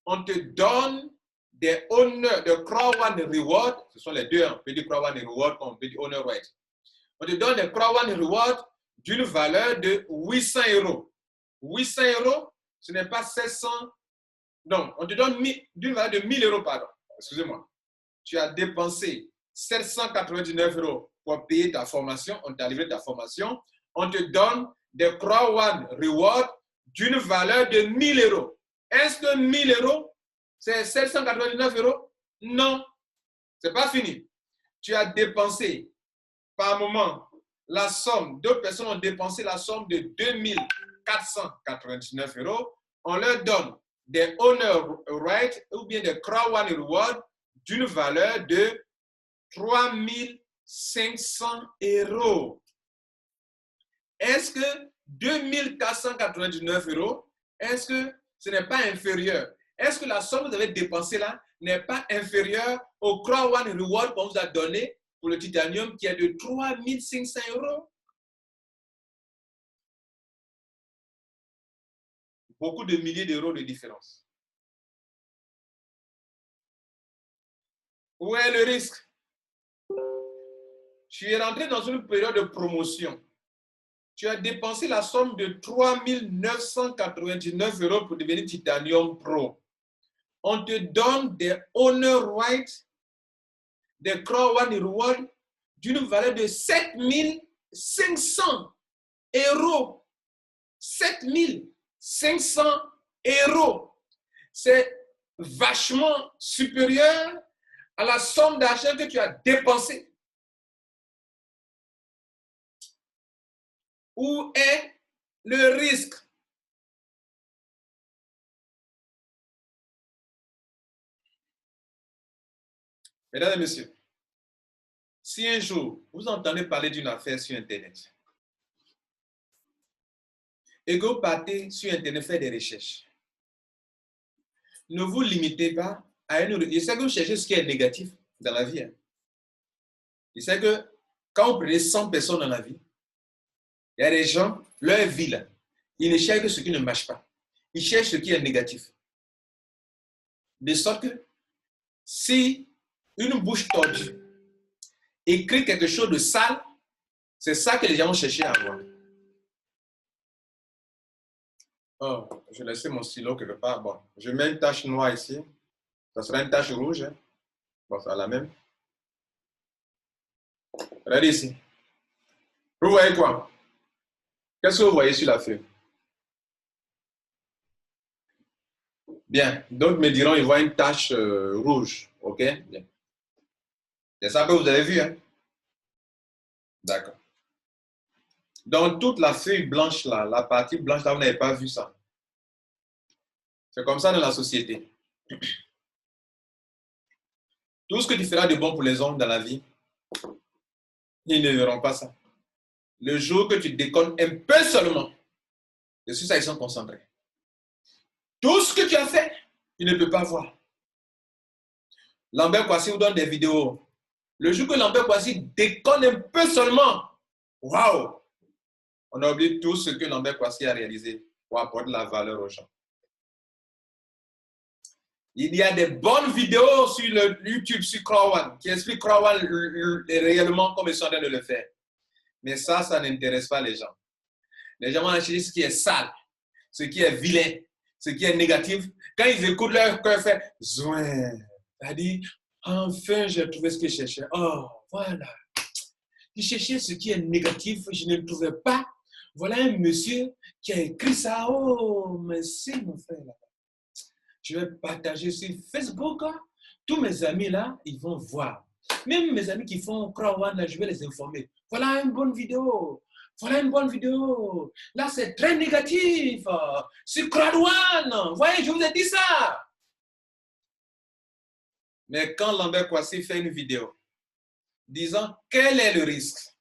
[SPEAKER 1] On te donne des honor, de Crow One Reward. Ce sont les deux, on peut dire Crow One Reward, on peut dire honor White. On te donne des Crow One Reward d'une valeur de 800 euros. 800 euros, ce n'est pas 700. Non, on te donne d'une valeur de 1000 euros, pardon. Excusez-moi. Tu as dépensé 799 euros pour payer ta formation. On t'a livré ta formation. On te donne des Crow One Reward d'une valeur de 1000 euros. Est-ce que 1000 euros, c'est 799 euros? Non, ce n'est pas fini. Tu as dépensé par moment la somme, deux personnes ont dépensé la somme de 2499 euros. On leur donne des honor rights ou bien des Crow One Reward d'une valeur de 3500 euros. Est-ce que 2499 euros, est-ce que ce n'est pas inférieur? Est-ce que la somme que vous avez dépensée là n'est pas inférieure au Crow One Reward qu'on vous a donné pour le titanium qui est de 3500 euros? Beaucoup de milliers d'euros de différence. Où est le risque? Tu es rentré dans une période de promotion. Tu as dépensé la somme de 3999 euros pour devenir Titanium Pro. On te donne des honor rights, des Crow One Reward d'une valeur de 7500 euros. 7500 euros. C'est vachement supérieur à la somme d'argent que tu as dépensée. Où est le risque? Mesdames et messieurs, si un jour vous entendez parler d'une affaire sur Internet et que vous partez sur Internet faire des recherches, ne vous limitez pas à une... Je sais que vous cherchez ce qui est négatif dans la vie. Hein. Je sais que quand vous prenez 100 personnes dans la vie, il y a des gens, leur vie là, ils ne cherchent que ce qui ne marche pas. Ils cherchent ce qui est négatif. De sorte que si une bouche tordue écrit quelque chose de sale, c'est ça que les gens vont chercher à avoir. Oh, je laissais mon stylo quelque part. Bon, je mets une tache noire ici. Ça sera une tache rouge. Hein. Bon, c'est la même. Regardez ici. Vous voyez quoi? Qu'est-ce que vous voyez sur la feuille? Bien. D'autres me diront, ils voient une tache rouge. OK? Bien. C'est ça que vous avez vu, hein? D'accord. Dans toute la feuille blanche là, la partie blanche là, vous n'avez pas vu ça. C'est comme ça dans la société. Tout ce que tu feras de bon pour les hommes dans la vie, ils ne verront pas ça. Le jour que tu déconnes un peu seulement, c'est sur ça ils sont concentrés. Tout ce que tu as fait, ils ne peuvent pas voir. Lambert Kouassi vous donne des vidéos. Le jour que Lambert Kouassi déconne un peu seulement, waouh! On a oublié tout ce que Lambert Kouassi a réalisé pour apporter de la valeur aux gens. Il y a des bonnes vidéos sur le YouTube, sur Crowan, qui expliquent Crowan réellement comme ils sont en train de le faire. Mais ça n'intéresse pas les gens. Les gens vont acheter ce qui est sale, ce qui est vilain, ce qui est négatif. Quand ils écoutent leur cœur fait zouin, c'est-à-dire, enfin j'ai trouvé ce que je cherchais. Oh, voilà. Je cherchais ce qui est négatif, je ne le trouvais pas. Voilà un monsieur qui a écrit ça. Oh, merci mon frère. Je vais partager sur Facebook. Tous mes amis là, ils vont voir. Même mes amis qui font Crowan, là, je vais les informer. Voilà une bonne vidéo. Voilà une bonne vidéo. Là, c'est très négatif. C'est Crowan. Voyez, je vous ai dit ça. Mais quand Lambert Kouassi fait une vidéo disant quel est le risque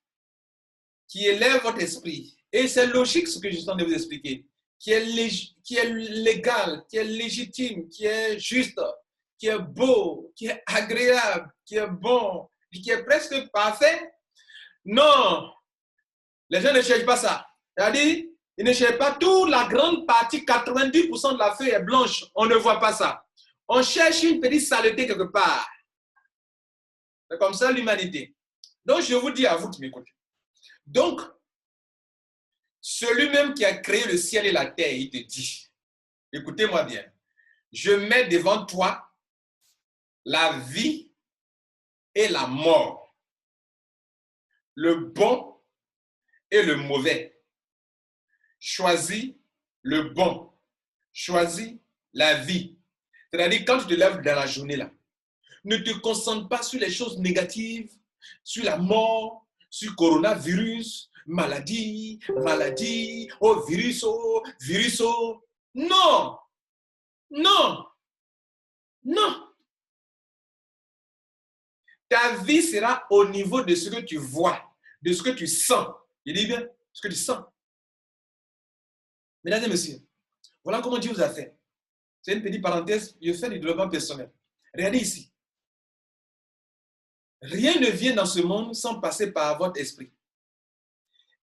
[SPEAKER 1] qui élève votre esprit, et c'est logique ce que je suis en train de vous expliquer, qui est légal, qui est légitime, qui est juste, qui est beau, qui est agréable, qui est bon, qui est presque parfait. Non, les gens ne cherchent pas ça. C'est-à-dire, ils ne cherchent pas toute la grande partie, 90% de la feuille est blanche. On ne voit pas ça. On cherche une petite saleté quelque part. C'est comme ça l'humanité. Donc, je vous dis à vous qui m'écoutez. Donc, celui-même qui a créé le ciel et la terre, il te dit, écoutez-moi bien, je mets devant toi la vie et la mort, le bon et le mauvais. Choisis le bon, choisis la vie. C'est-à-dire, quand tu te lèves dans la journée là, ne te concentre pas sur les choses négatives, sur la mort, sur coronavirus, maladie, oh virus, oh. Non, non, non. Ta vie sera au niveau de ce que tu vois, de ce que tu sens. Je dis bien, ce que tu sens. Mesdames et messieurs, voilà comment Dieu vous a fait. C'est une petite parenthèse, je fais du développement personnel. Regardez ici. Rien ne vient dans ce monde sans passer par votre esprit.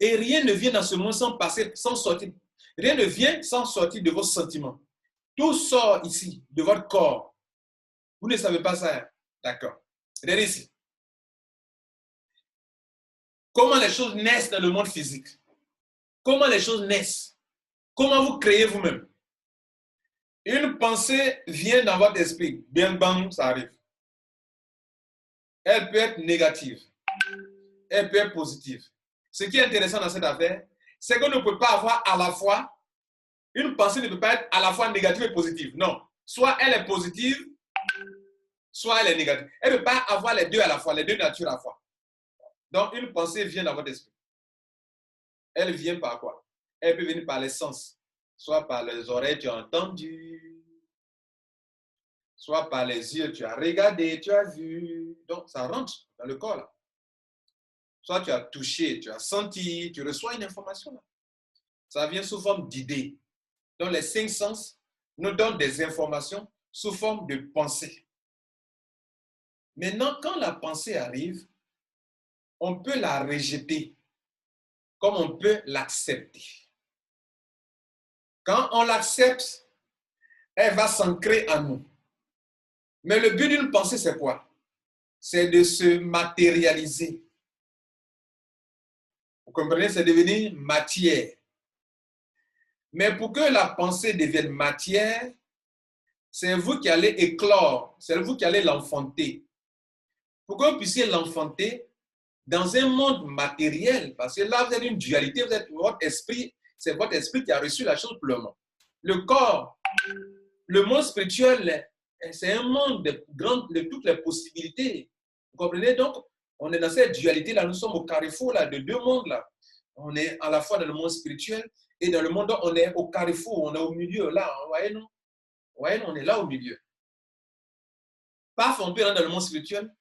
[SPEAKER 1] Et rien ne vient dans ce monde sans sortir. Rien ne vient sans sortir de vos sentiments. Tout sort ici, de votre corps. Vous ne savez pas ça, hein? D'accord. Regardez ici. Comment les choses naissent dans le monde physique. Comment les choses naissent. Comment vous créez vous-même. Une pensée vient dans votre esprit. Bien, bang, ça arrive. Elle peut être négative. Elle peut être positive. Ce qui est intéressant dans cette affaire, c'est qu'on ne peut pas avoir à la fois, une pensée ne peut pas être à la fois négative et positive. Non. Soit elle est positive, soit elle est négative. Elle ne peut pas avoir les deux à la fois, les deux natures à la fois. Donc, une pensée vient dans votre esprit. Elle vient par quoi? Elle peut venir par les sens. Soit par les oreilles, tu as entendu. Soit par les yeux, tu as regardé, tu as vu. Donc, ça rentre dans le corps là. Soit tu as touché, tu as senti, tu reçois une information là. Ça vient sous forme d'idées. Donc, les 5 sens nous donnent des informations sous forme de pensée. Maintenant, quand la pensée arrive, on peut la rejeter comme on peut l'accepter. Quand on l'accepte, elle va s'ancrer en nous. Mais le but d'une pensée, c'est quoi? C'est de se matérialiser. Vous comprenez? C'est devenir matière. Mais pour que la pensée devienne matière, c'est vous qui allez éclore, c'est vous qui allez l'enfanter. Pour que vous puissiez l'enfanter dans un monde matériel, parce que là, vous avez une dualité, vous êtes votre esprit, c'est votre esprit qui a reçu la chose pour le monde. Le corps, le monde spirituel, c'est un monde de toutes les possibilités. Vous comprenez? Donc, on est dans cette dualité-là, nous sommes au carrefour là, de deux mondes là. On est à la fois dans le monde spirituel et dans le monde, on est au carrefour, on est au milieu, là, vous voyez, non? Vous voyez, on est là au milieu. Paf, on peut rentrer dans le monde spirituel,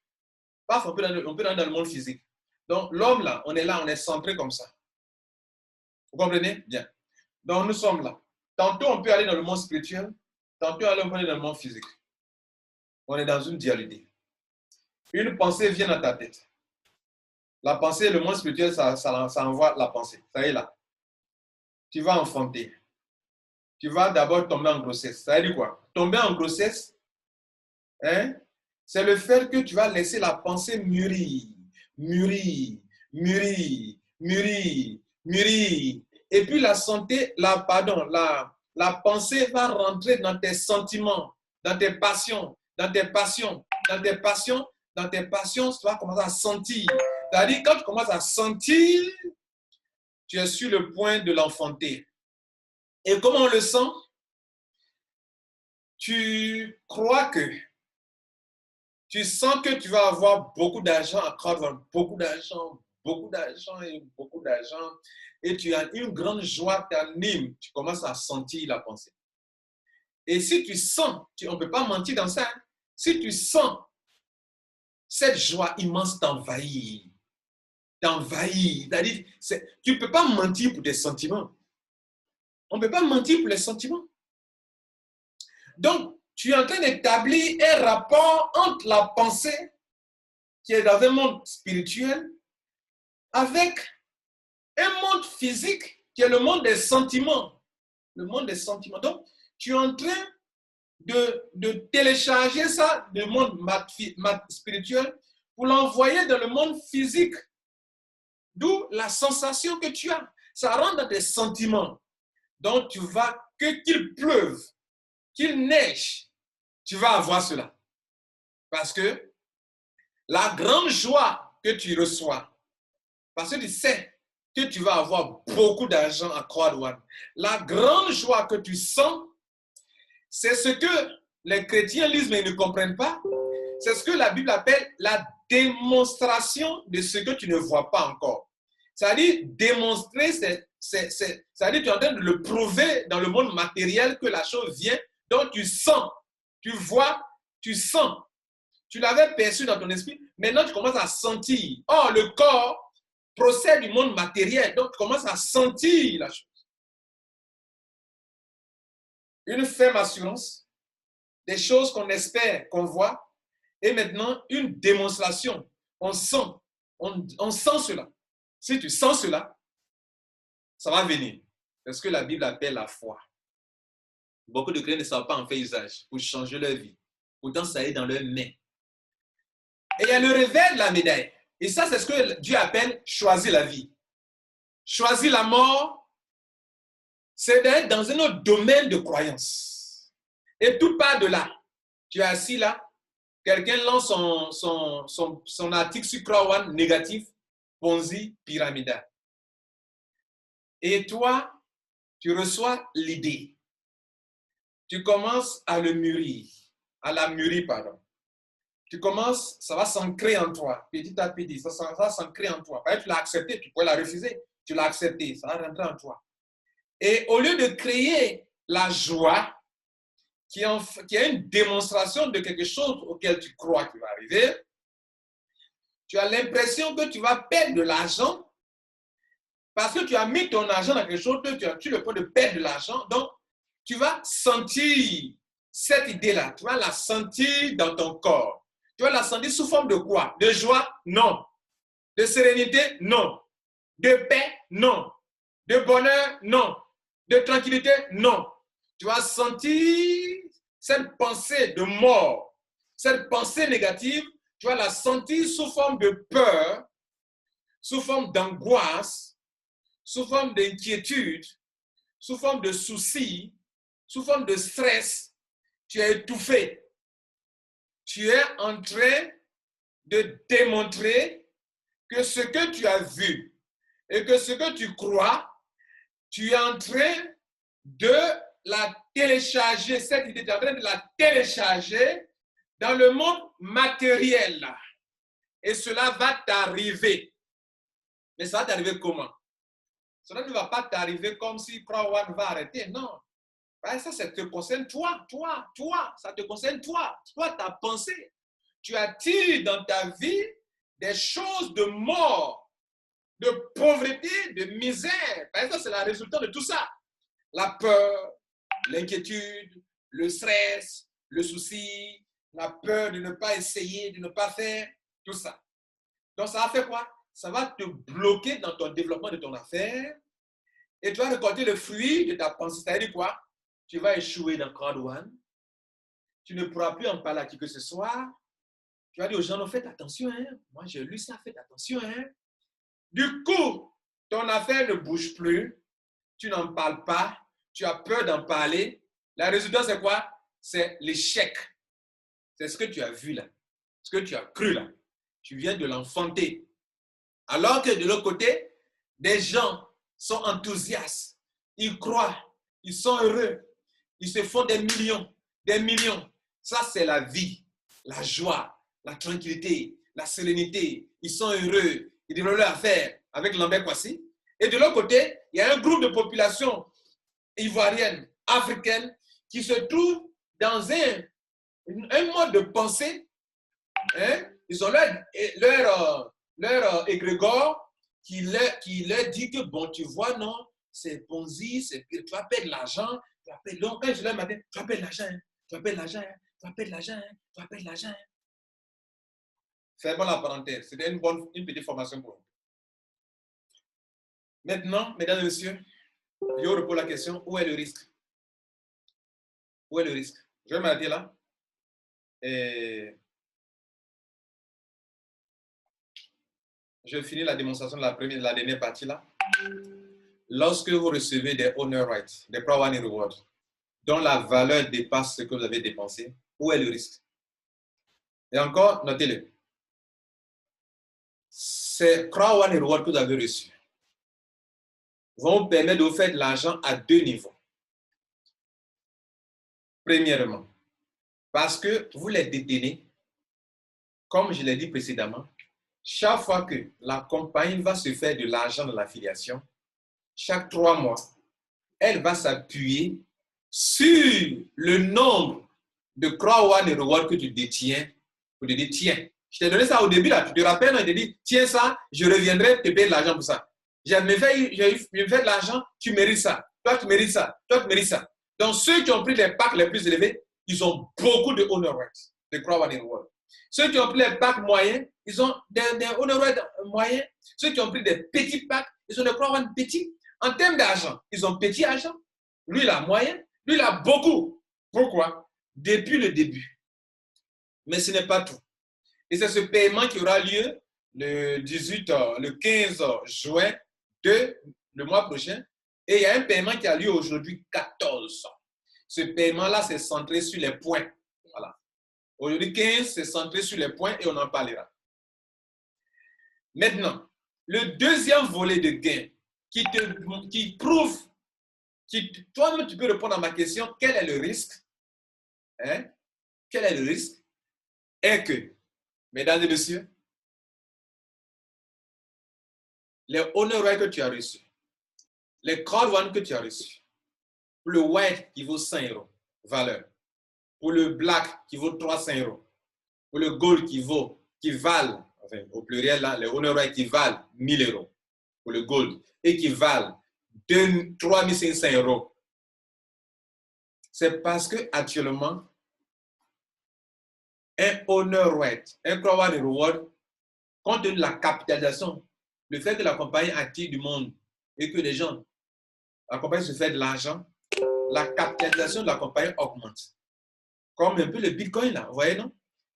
[SPEAKER 1] paf, on peut rentrer dans le monde physique. Donc, l'homme, là, on est centré comme ça. Vous comprenez? Bien. Donc, nous sommes là. Tantôt, on peut aller dans le monde spirituel, tantôt, on peut aller dans le monde physique. On est dans une dualité. Une pensée vient dans ta tête. La pensée, le monde spirituel, ça envoie la pensée. Ça y est là. Tu vas enfanter. Tu vas d'abord tomber en grossesse. Ça veut dire quoi? Tomber en grossesse, hein, c'est le fait que tu vas laisser la pensée mûrir, mûrir, mûrir, mûrir, mûrir. Et puis la pensée va rentrer dans tes sentiments, dans tes passions, dans tes passions, dans tes passions, dans tes passions, tu vas commencer à sentir. C'est-à-dire, quand tu commences à sentir, tu es sur le point de l'enfanter. Et comment on le sent? Tu crois que, tu sens que tu vas avoir beaucoup d'argent, beaucoup d'argent, et beaucoup d'argent. Et tu as une grande joie t'anime, tu commences à sentir la pensée. Et si tu sens, on ne peut pas mentir dans ça, hein? Si tu sens cette joie immense t'envahir, c'est-à-dire, tu ne peux pas mentir pour tes sentiments. On ne peut pas mentir pour les sentiments. Donc, tu es en train d'établir un rapport entre la pensée, qui est dans un monde spirituel, avec un monde physique, qui est le monde des sentiments. Le monde des sentiments. Donc, tu es en train de télécharger ça du monde spirituel pour l'envoyer dans le monde physique. D'où la sensation que tu as. Ça rentre dans tes sentiments. Donc, tu vas, qu'il pleuve, qu'il neige, tu vas avoir cela. Parce que la grande joie que tu reçois, parce que tu sais que tu vas avoir beaucoup d'argent à Croix-Douane, la grande joie que tu sens, c'est ce que les chrétiens lisent mais ils ne comprennent pas. C'est ce que la Bible appelle la démonstration de ce que tu ne vois pas encore. C'est-à-dire, démontrer, c'est-à-dire, tu es en train de le prouver dans le monde matériel que la chose vient, donc tu sens, tu vois, tu sens. Tu l'avais perçu dans ton esprit, maintenant tu commences à sentir. Or, le corps procède du monde matériel, donc tu commences à sentir la chose. Une ferme assurance, des choses qu'on espère, qu'on voit, et maintenant une démonstration. On sent cela. Si tu sens cela, ça va venir. C'est ce que la Bible appelle la foi. Beaucoup de chrétiens ne savent pas en faire usage pour changer leur vie. Pourtant, ça est dans leur main. Et il y a le revers de la médaille. Et ça, c'est ce que Dieu appelle choisir la vie. Choisir la mort, c'est d'être dans un autre domaine de croyance. Et tout part de là. Tu es assis là, quelqu'un lance son article sur Croix-One négatif, Ponzi, pyramidal. Et toi, tu reçois l'idée. Tu commences à la mûrir, pardon. Tu commences, ça va s'ancrer en toi, petit à petit, ça va s'ancrer en toi. Tu l'as accepté, tu pourrais la refuser, tu l'as accepté, ça va rentrer en toi. Et au lieu de créer la joie, qui est une démonstration de quelque chose auquel tu crois qu'il va arriver, tu as l'impression que tu vas perdre de l'argent parce que tu as mis ton argent dans quelque chose, tu as le point de perdre de l'argent, donc tu vas sentir cette idée-là, tu vas la sentir dans ton corps. Tu vas la sentir sous forme de quoi? De joie? Non. De sérénité? Non. De paix? Non. De bonheur? Non. De tranquillité? Non. Tu vas sentir cette pensée de mort, cette pensée négative, tu vas la sentir sous forme de peur, sous forme d'angoisse, sous forme d'inquiétude, sous forme de soucis, sous forme de stress. Tu es étouffé. Tu es en train de démontrer que ce que tu as vu et que ce que tu crois, tu es en train de la télécharger, cette idée, tu es en train de la télécharger dans le monde matériel. Et cela va t'arriver. Mais ça va t'arriver comment? Cela ne va pas t'arriver comme si Croix One va arrêter. Non. Ça te concerne toi. Ça te concerne toi, ta pensée. Tu attires dans ta vie des choses de mort, de pauvreté, de misère. Ça, c'est le résultat de tout ça. La peur, l'inquiétude, le stress, le souci, la peur de ne pas essayer, de ne pas faire, tout ça. Donc, ça va faire quoi? Ça va te bloquer dans ton développement de ton affaire et tu vas récolter le fruit de ta pensée. C'est-à-dire quoi? Tu vas échouer dans Crowd One. Tu ne pourras plus en parler à qui que ce soit. Tu vas dire aux gens, non, faites attention. Hein? Moi, j'ai lu ça, faites attention. Hein? Du coup, ton affaire ne bouge plus. Tu n'en parles pas. Tu as peur d'en parler. Le résultat, c'est quoi? C'est l'échec. C'est ce que tu as vu là. Ce que tu as cru là. Tu viens de l'enfanter. Alors que de l'autre côté, des gens sont enthousiastes. Ils croient. Ils sont heureux. Ils se font des millions. Des millions. Ça, c'est la vie. La joie. La tranquillité. La sérénité. Ils sont heureux. Ils développent leur affaire avec Lambert Kwasi. Et de l'autre côté, il y a un groupe de population ivoirienne, africaine, qui se trouve dans un mode de pensée. Hein? Ils ont leur égrégore qui leur dit que, bon, tu vois, non, c'est Ponzi, tu vas perdre l'argent, tu vas perdre l'argent, tu vas perdre l'argent, tu vas perdre l'argent, tu vas perdre l'argent, tu vas perdre l'argent. Fermons la parenthèse, c'était une petite formation pour vous. Maintenant, mesdames et messieurs, je vous repose la question, où est le risque? Où est le risque? Je vais m'arrêter là. Et je finis la démonstration de la dernière partie là. Lorsque vous recevez des honor rights, des Crowd One Rewards, dont la valeur dépasse ce que vous avez dépensé, où est le risque? Et encore, notez-le. Ces Crowd One Rewards que vous avez reçus vont vous permettre de vous faire de l'argent à deux niveaux. Premièrement, parce que vous les détenez, comme je l'ai dit précédemment, chaque fois que la compagnie va se faire de l'argent dans l'affiliation, chaque 3 mois, elle va s'appuyer sur le nombre de Crowd One Rewards que tu détiens. Pour te dire, tiens, je t'ai donné ça au début, là, tu te rappelles, je t'ai dit, tiens ça, je reviendrai te payer de l'argent pour ça. Je me fais de l'argent, tu mérites ça. Toi, tu mérites ça. Toi, tu mérites ça. Donc, ceux qui ont pris les packs les plus élevés, ils ont beaucoup de honor rights, de Crowd One Rewards. Ceux qui ont pris les packs moyens, ils ont des honor rights moyens. Ceux qui ont pris des petits packs, ils ont des Crowd One petits. En termes d'argent, ils ont petit argent. Lui, il a moyen. Lui, il a beaucoup. Pourquoi? Depuis le début. Mais ce n'est pas tout. Et c'est ce paiement qui aura lieu le 15 juin le mois prochain. Et il y a un paiement qui a lieu aujourd'hui, 14. Ce paiement-là, c'est centré sur les points. Voilà. Aujourd'hui, 15, c'est centré sur les points et on en parlera. Maintenant, le deuxième volet de gain qui prouve, toi-même, tu peux répondre à ma question, quel est le risque? Hein? Quel est le risque? Est que, mesdames et messieurs, les honor rights que tu as reçus, les Crowd One que tu as reçus, pour le white qui vaut 5 €, valeur, pour le black qui vaut 300 €, pour le gold qui valent, enfin, au pluriel, là, les honor rights qui valent 1000 € pour le gold et qui valent 3500 €. C'est parce que actuellement, un honor right, un Crowd One Reward, compte tenu de la capitalisation, le fait que la compagnie attire du monde et que les gens, la compagnie se fait de l'argent, la capitalisation de la compagnie augmente. Comme un peu le Bitcoin là, vous voyez, non?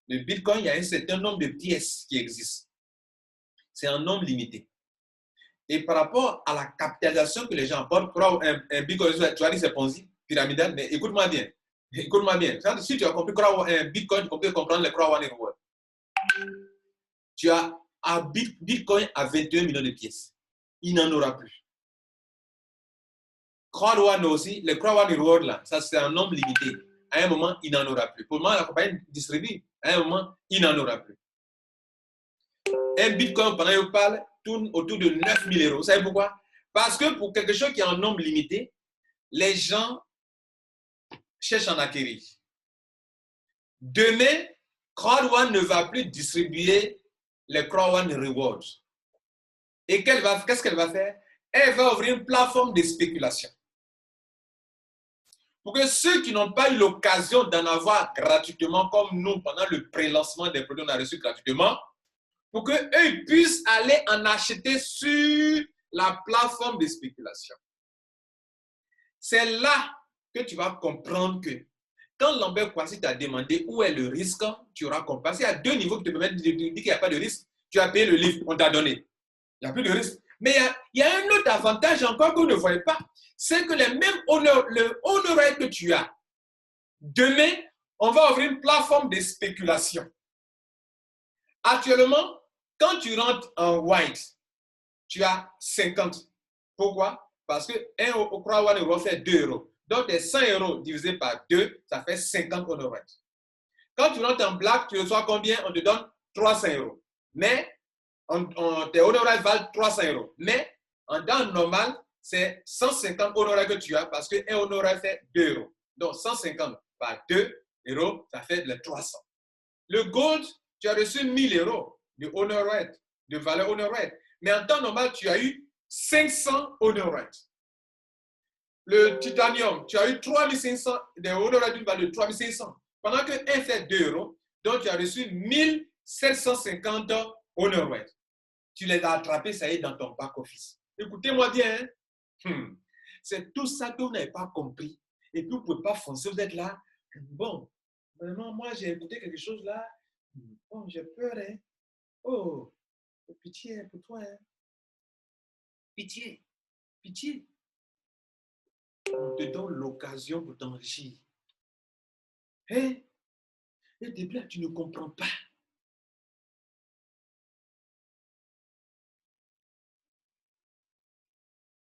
[SPEAKER 1] Le Bitcoin, il y a un certain nombre de pièces qui existent. C'est un nombre limité. Et par rapport à la capitalisation que les gens apportent, un Bitcoin, tu as dit c'est Ponzi, pyramidal, mais écoute-moi bien. Écoute-moi bien. Si tu as compris un Bitcoin, tu peux comprendre les Crowd One Rewards. Tu as un Bitcoin à 21 millions de pièces. Il n'en aura plus. Crowd One aussi, les Crowd One Rewards là, ça c'est un nombre limité. À un moment, il n'en aura plus. Pour le moment, la compagnie distribue. À un moment, il n'en aura plus. Un Bitcoin, pendant que je parle, tourne autour de 9 000 €. Vous savez pourquoi? Parce que pour quelque chose qui est en nombre limité, les gens cherchent à en acquérir. Demain, Crowd1 ne va plus distribuer les Crowd1 Rewards. Et qu'est-ce qu'elle va faire? Elle va ouvrir une plateforme de spéculation. Pour que ceux qui n'ont pas eu l'occasion d'en avoir gratuitement, comme nous, pendant le pré-lancement des produits, on a reçu gratuitement, pour qu'eux puissent aller en acheter sur la plateforme de spéculation. C'est là que tu vas comprendre que quand Lambert Kouassi t'a demandé où est le risque, tu auras compris. Parce qu'il y a deux niveaux qui te permettent de dire qu'il n'y a pas de risque. Tu as payé le livre, on t'a donné. Il n'y a plus de risque. Mais il y a un autre avantage encore que vous ne voyez pas. C'est que le honoraire que tu as, demain, on va ouvrir une plateforme de spéculation. Actuellement, quand tu rentres en white, tu as 50. Pourquoi? Parce que 1 euro fait 2 euros. Donc, tes 100 euros divisé par 2, ça fait 50 honoraires. Quand tu rentres en black, tu reçois combien? On te donne 300 euros. Mais tes honoraires valent 300 euros. Mais en temps normal, c'est 150 honoraires que tu as parce que 1 honoraire fait 2 euros. Donc, 150 par 2 euros, ça fait le 300. Le gold, tu as reçu 1000 euros de honoraires, de valeur honoraire. Mais en temps normal, tu as eu 500 honoraires. Le titanium, tu as eu 3500, des honoraires d'une valeur de 3500. Pendant que 1 fait 2 euros, donc tu as reçu 1750 honoraires. Tu les as attrapés, ça y est, dans ton back-office. Écoutez-moi bien, hein? C'est tout ça que vous n'avez pas compris. Et puis, vous ne pouvez pas foncer, vous êtes là. Bon, vraiment, moi, j'ai écouté quelque chose là. Bon, j'ai peur, hein. Oh, pitié pour toi, hein. Pitié, pitié. On te donne l'occasion pour t'enrichir. Hein? Et depuis là, tu ne comprends pas.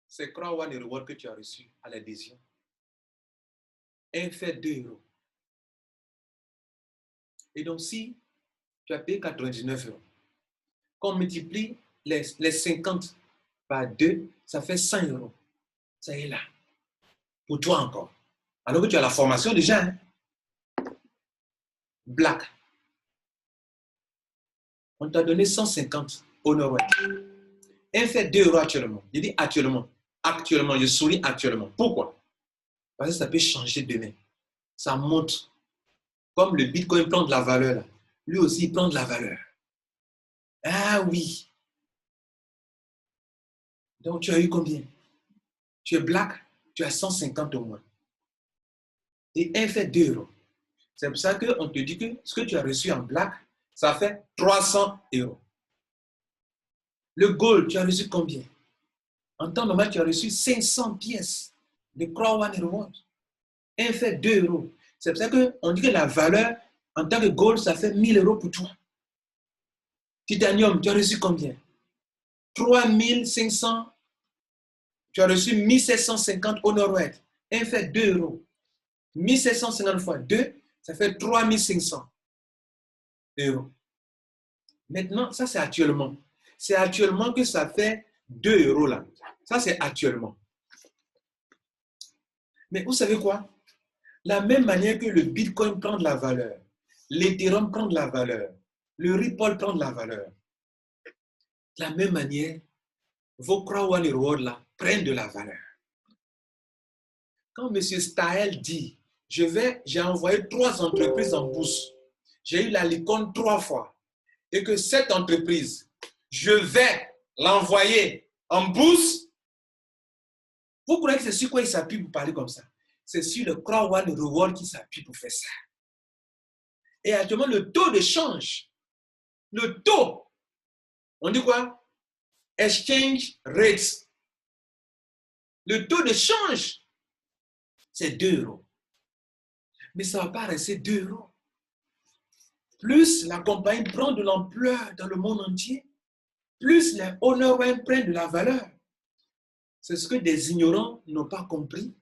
[SPEAKER 1] C'est Crowd1 et Reward que tu as reçu à l'adhésion. 1 fait 2 euros. Et donc, si tu as payé 99 euros, qu'on multiplie les 50 par 2, ça fait 100 euros. Ça y est là. Pour toi encore. Alors que tu as la formation déjà. Hein? Black. On t'a donné 150 honoraires. 1 fait 2 euros actuellement. Je dis actuellement. Actuellement, je souris actuellement. Pourquoi? Parce que ça peut changer demain. Ça monte. Comme le Bitcoin prend de la valeur, là. Lui aussi, il prend de la valeur. Ah oui. Donc, tu as eu combien? Tu es black, tu as 150 au moins. Et 1 fait 2 euros. C'est pour ça qu'on te dit que ce que tu as reçu en black, ça fait 300 euros. Le gold, tu as reçu combien? En temps normal, tu as reçu 500 pièces de Crowd1 Reward. 1 fait 2 euros. C'est pour ça qu'on dit que la valeur, en tant que gold, ça fait 1000 euros pour toi. Titanium, tu as reçu combien? 3500. Tu as reçu 1750 honoraires. 1 fait 2 euros. 1750 fois 2, ça fait 3500 euros. Maintenant, ça c'est actuellement. C'est actuellement que ça fait 2 euros là. Ça c'est actuellement. Mais vous savez quoi? La même manière que le Bitcoin prend de la valeur, l'Ethereum prend de la valeur, le Ripple prend de la valeur. De la même manière, vos Crowd1 et Reward là prennent de la valeur. Quand M. Staël dit, j'ai envoyé 3 entreprises en bourse, j'ai eu la licorne 3 fois, et que cette entreprise, je vais l'envoyer en bourse, vous croyez que c'est sur quoi il s'appuie pour parler comme ça? C'est sur le Crowd1 Reward qui s'appuie pour faire ça. Et actuellement, le taux de change, le taux, on dit quoi? Exchange rates. Le taux de change, c'est 2 euros. Mais ça ne va pas rester 2 euros. Plus la compagnie prend de l'ampleur dans le monde entier, plus les honoraires prennent de la valeur. C'est ce que des ignorants n'ont pas compris.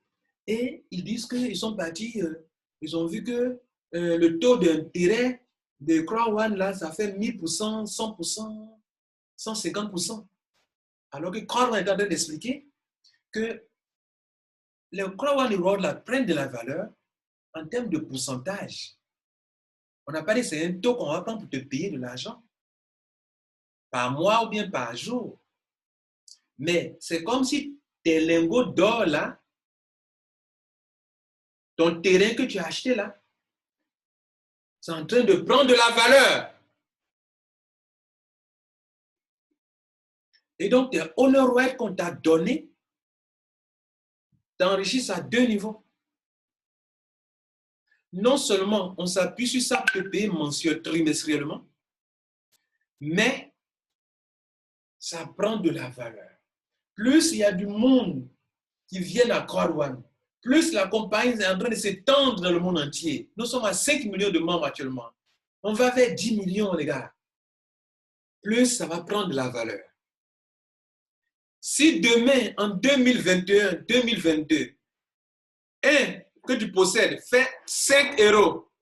[SPEAKER 1] Et ils disent qu'ils sont partis, ils ont vu que le taux d'intérêt de Crowd1, là, ça fait 1000%, 100%, 150%. Alors que Croix est en train d'expliquer que les Croix Reward prennent de la valeur en termes de pourcentage. On n'a pas dit c'est un taux qu'on va prendre pour te payer de l'argent par mois ou bien par jour. Mais c'est comme si tes lingots d'or là, ton terrain que tu as acheté là, c'est en train de prendre de la valeur. Et donc, tes honor rights qu'on t'a donné t'enrichissent à deux niveaux. Non seulement on s'appuie sur ça pour te payer trimestriellement, mais ça prend de la valeur. Plus il y a du monde qui vient à Croix-Rouane, plus la compagnie est en train de s'étendre dans le monde entier. Nous sommes à 5 millions de membres actuellement. On va vers 10 millions, les gars. Plus ça va prendre de la valeur. Si demain, en 2021, 2022, un que tu possèdes fait 5 euros,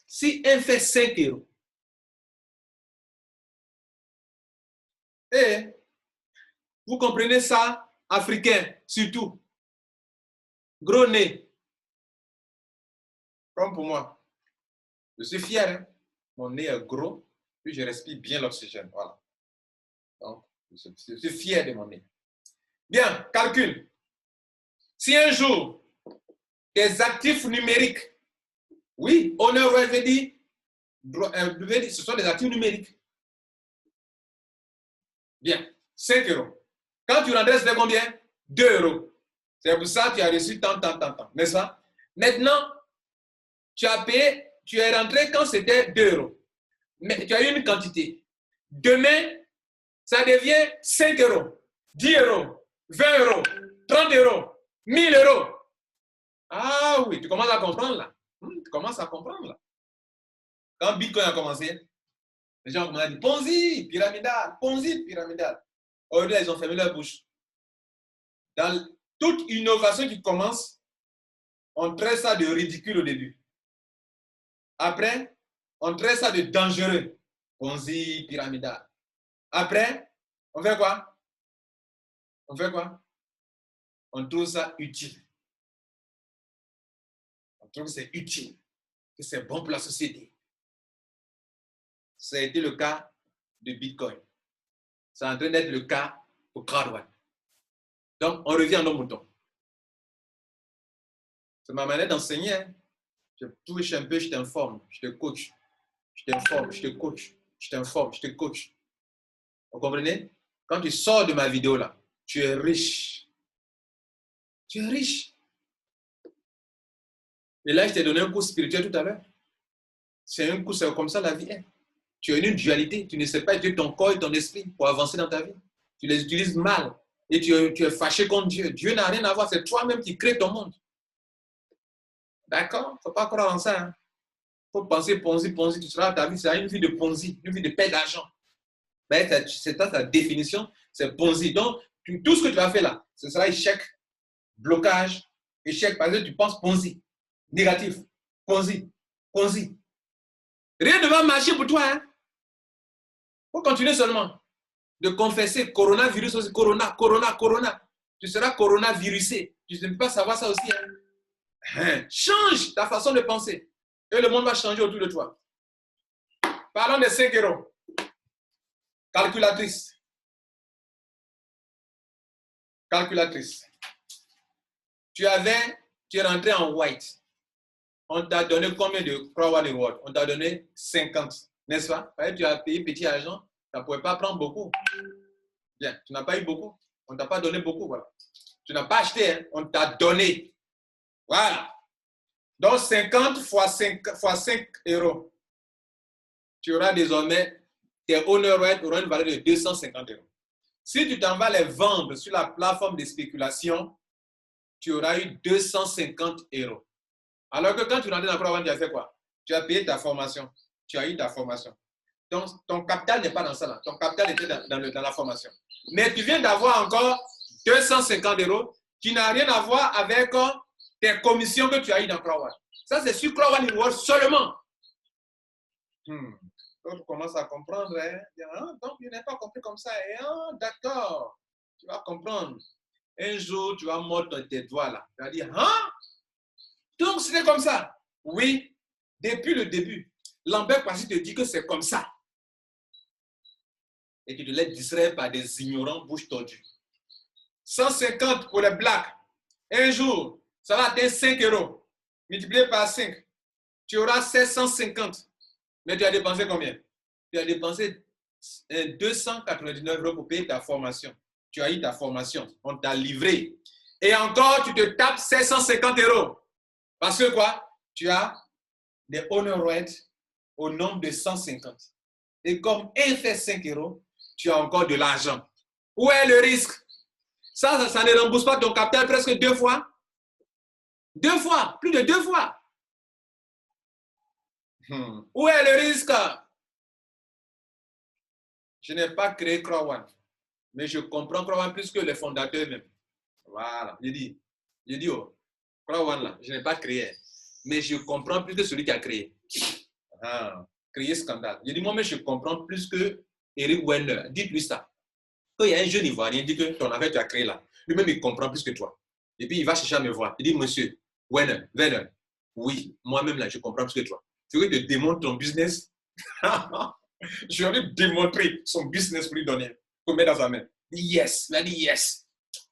[SPEAKER 1] si un fait 5 euros, et vous comprenez ça, Africain, surtout, gros nez, comme pour moi. Je suis fier, hein? Mon nez est gros, puis je respire bien l'oxygène. Voilà. Donc, je suis fier de mon nez. Bien, calcul. Si un jour, tes actifs numériques, oui, honneur, je veux dire, ce sont des actifs numériques. Bien, 5 euros. Quand tu rentrais, c'était combien? 2 euros. C'est pour ça que tu as reçu tant, n'est-ce pas? Maintenant, tu as payé, tu es rentré quand c'était 2 euros. Mais tu as eu une quantité. Demain, ça devient 5 euros, 10 euros, 20 euros, 30 euros, 1000 euros. Ah oui, tu commences à comprendre là. Tu commences à comprendre là. Quand Bitcoin a commencé, les gens ont dit Ponzi, pyramidal, Ponzi, pyramidal. Aujourd'hui, ils ont fermé leur bouche. Dans toute innovation qui commence, on traite ça de ridicule au début. Après, on traite ça de dangereux. Ponzi, pyramidal. Après, on fait quoi? On fait quoi? On trouve ça utile. On trouve que c'est utile, que c'est bon pour la société. Ça a été le cas de Bitcoin. C'est en train d'être le cas pour Croix-Rouane. Donc, on revient à nos moutons. C'est ma manière d'enseigner. Hein. Je touche un peu, je t'informe, je te coach. Je t'informe, je te coach. Je t'informe, je te coach. Vous comprenez? Quand tu sors de ma vidéo là, tu es riche. Tu es riche. Et là, je t'ai donné un cours spirituel tout à l'heure. C'est un cours, c'est comme ça la vie est. Tu as une dualité. Tu ne sais pas utiliser ton corps et ton esprit pour avancer dans ta vie. Tu les utilises mal. Et tu es fâché contre Dieu. Dieu n'a rien à voir. C'est toi-même qui crée ton monde. D'accord? Il ne faut pas croire en ça. Il faut penser Ponzi. Tu seras ta vie. C'est une vie de Ponzi. Une vie de paix d'argent. Ben, c'est ça ta définition. C'est Ponzi. Donc, tout ce que tu vas faire là, ce sera échec, blocage, échec. Parce que tu penses Ponzi. Négatif. Ponzi. Rien ne va marcher pour toi. Il faut continuer seulement de confesser coronavirus aussi. Corona. Tu seras coronavirusé. Tu ne peux pas savoir ça aussi. Change ta façon de penser. Et le monde va changer autour de toi. Parlons des 5 euros. Calculatrice. Tu es rentré en white. On t'a donné combien de Croix Reward? On t'a donné 50, n'est-ce pas? Tu as payé petit argent, tu ne pouvais pas prendre beaucoup. Bien, tu n'as pas eu beaucoup. On ne t'a pas donné beaucoup. Voilà. Tu n'as pas acheté, hein? On t'a donné. Voilà. Donc 50 fois 5 euros. Tu auras désormais tes honor rights auront une valeur de 250 euros. Si tu t'en vas les vendre sur la plateforme de spéculation, tu auras eu 250 euros. Alors que quand tu rentres dans la Croix-Rouane, tu as fait quoi? Tu as payé ta formation. Tu as eu ta formation. Donc, ton capital n'est pas dans ça là. Ton capital était dans la formation. Mais tu viens d'avoir encore 250 euros qui n'a rien à voir avec tes commissions que tu as eues dans Croix-Rouane. Ça, c'est sur Croix-Rouane seulement. L'autre commence à comprendre. Hein? Ah, donc, je n'ai pas compris comme ça. Ah, d'accord, tu vas comprendre. Un jour, tu vas mordre tes doigts là. Tu vas dire, hein? Donc, c'était comme ça. Oui, depuis le début. Lambert Kouassi te dit que c'est comme ça. Et tu te laisses distraire par des ignorants bouche tordue. 150 pour les blacks. Un jour, ça va atteindre 5 euros. Multiplié par 5. Tu auras 750. Mais tu as dépensé combien? Tu as dépensé 299 euros pour payer ta formation. Tu as eu ta formation. On t'a livré. Et encore, tu te tapes 750 euros. Parce que quoi? Tu as des honor rights au nombre de 150. Et comme un fait 5 euros, tu as encore de l'argent. Où est le risque? Ça ne rembourse pas ton capital presque 2 fois. 2 fois, plus de 2 fois. Où est le risque? Je n'ai pas créé Crowd, mais je comprends Crowd plus que les fondateurs même. Voilà, je dis, oh, Crowd là, je n'ai pas créé, mais je comprends plus que celui qui a créé. Créer scandale. Je dis, moi-même, je comprends plus que Eric Wenner. Dites-lui ça. Quand il y a un jeune Ivoirien, dit que ton affaire, tu as créé là. Lui-même, il comprend plus que toi. Et puis, il va chercher à me voir. Il dit, monsieur, Wenner, oui, moi-même, là, je comprends plus que toi. Tu veux que je te démontre ton business? Je vais lui démontrer son business pour lui donner, pour mettre dans sa main. Il dit, yes. Il a dit, yes.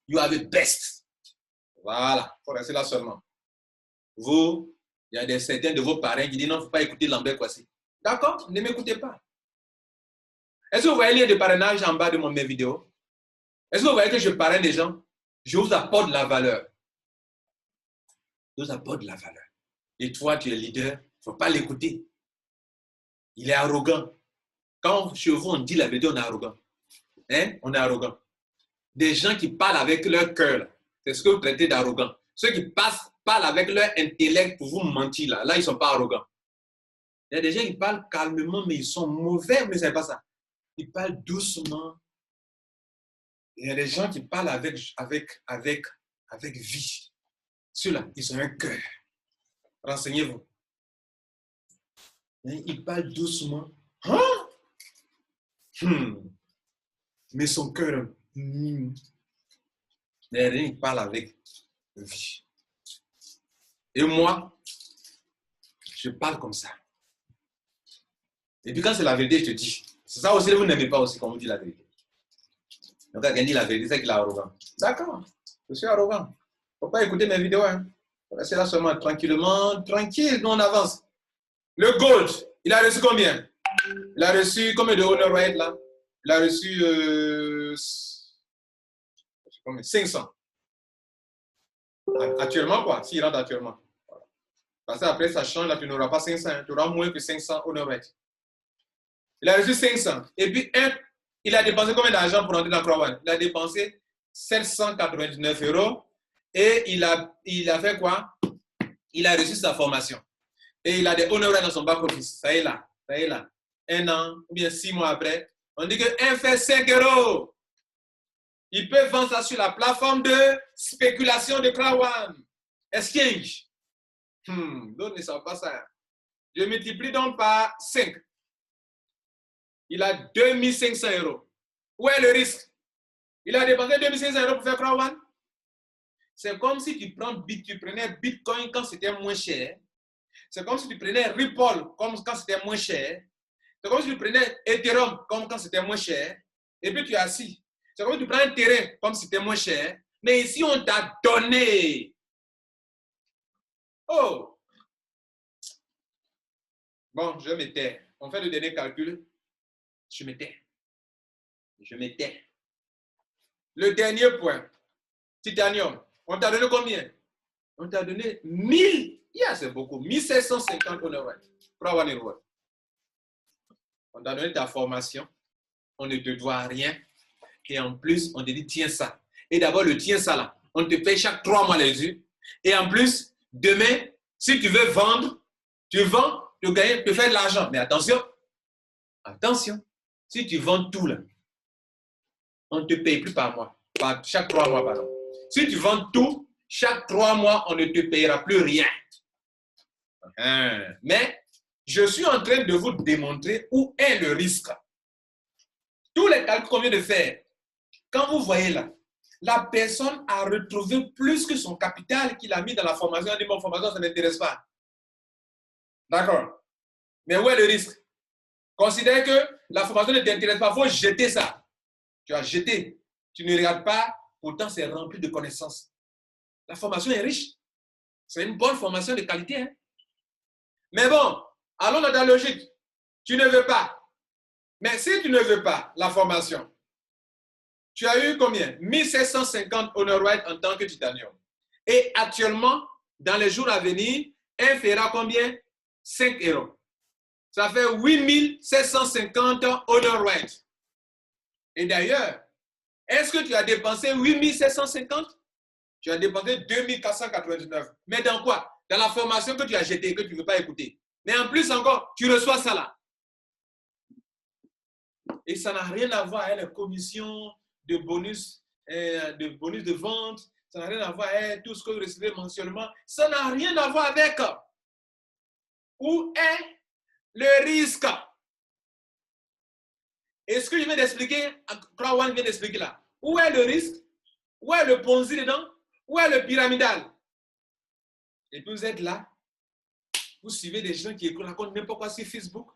[SPEAKER 1] You are the best. Voilà, il faut rester là seulement. Vous, il y a certains de vos parents qui disent, non, il ne faut pas écouter Lambert Kouassi. D'accord, ne m'écoutez pas. Est-ce que vous voyez le lien de parrainage en bas de mes vidéos? Est-ce que vous voyez que je parraine des gens? Je vous apporte de la valeur. Je vous apporte de la valeur. Et toi, tu es leader, il ne faut pas l'écouter. Il est arrogant. Quand chez vous, on dit la vérité, on est arrogant. Hein? On est arrogant. Des gens qui parlent avec leur cœur, c'est ce que vous traitez d'arrogant. Ceux qui parlent avec leur intellect pour vous mentir, là ils ne sont pas arrogants. Il y a des gens qui parlent calmement, mais ils sont mauvais, mais ce n'est pas ça. Ils parlent doucement. Il y a des gens qui parlent avec vie. Ceux-là, ils ont un cœur. Renseignez-vous. Ils parlent doucement. Hein? Mais son cœur, il parle avec vie. Et moi, je parle comme ça. Et puis quand c'est la vérité, je te dis. C'est ça aussi, vous n'aimez pas aussi quand on vous dit la vérité. Donc quand quelqu'un dit la vérité, c'est qu'il est arrogant. D'accord, je suis arrogant. Il ne faut pas écouter mes vidéos. Hein. Restez là seulement tranquillement, tranquille, nous on avance. Le gold, il a reçu combien? Il a reçu combien de honor right là? Il a reçu 500. Actuellement quoi? S'il rentre actuellement. Parce qu'après ça change, là tu n'auras pas 500, tu auras moins que 500 honor right. Il a reçu 500. Et puis il a dépensé combien d'argent pour entrer dans Crowd? Il a dépensé 799 euros. Et il a fait quoi? Il a reçu sa formation. Et il a des honoraires dans son back-office. Ça y est là. Ça y est là. 1 an, ou bien 6 mois après. On dit que 1 fait 5 euros. Il peut vendre ça sur la plateforme de spéculation de Crowd. Exchange. D'autres ne savent pas ça. Je multiplie donc par 5. Il a 2500 euros. Où est le risque? Il a dépensé 2500 euros pour faire Crowd. C'est comme si tu prenais Bitcoin quand c'était moins cher. C'est comme si tu prenais Ripple comme quand c'était moins cher. C'est comme si tu prenais Ethereum comme quand c'était moins cher. Et puis tu es assis. C'est comme si tu prends un terrain comme si c'était moins cher. Mais ici, on t'a donné. Oh! Bon, je me tais. On fait le dernier calcul. Je me tais. Je me tais. Le dernier point. Titanium. On t'a donné combien? On t'a donné 1000. C'est beaucoup. 1750 honoraires. On t'a donné ta formation. On ne te doit rien. Et en plus, on te dit tiens ça. Et d'abord, le tiens ça là. On te paye chaque 3 mois les yeux. Et en plus, demain, si tu veux vendre, tu vends, tu gagnes, tu fais de l'argent. Mais attention. Attention. Si tu vends tout là, on ne te paye plus par mois. Chaque 3 mois, pardon. Si tu vends tout, chaque 3 mois, on ne te payera plus rien. Mais Je suis en train de vous démontrer où est le risque. Tous les calculs qu'on vient de faire, quand vous voyez là, la personne a retrouvé plus que son capital qu'il a mis dans la formation. Elle dit, bon, formation, ça ne m'intéresse pas. D'accord. Mais où est le risque? Considère que la formation ne t'intéresse pas, il faut jeter ça. Tu as jeté. Tu ne regardes pas, pourtant c'est rempli de connaissances. La formation est riche. C'est une bonne formation de qualité. Hein? Mais bon, allons dans ta logique. Tu ne veux pas. Mais si tu ne veux pas la formation, tu as eu combien? 1750 Honor White en tant que titanium. Et actuellement, dans les jours à venir, un fera combien? 5 euros. Ça fait 8750 Honor White. Et d'ailleurs, est-ce que tu as dépensé 8750? Tu as dépensé 2499. Mais dans quoi? Dans la formation que tu as jetée, que tu ne veux pas écouter. Mais en plus encore, tu reçois ça là. Et ça n'a rien à voir avec les commissions de bonus de vente. Ça n'a rien à voir avec tout ce que vous recevez mensuellement. Ça n'a rien à voir avec où est le risque. Et ce que je viens d'expliquer, Crowan vient d'expliquer là. Où est le risque? Où est le Ponzi dedans? Où est le pyramidal? Et puis vous êtes là, vous suivez des gens qui racontent n'importe quoi sur Facebook,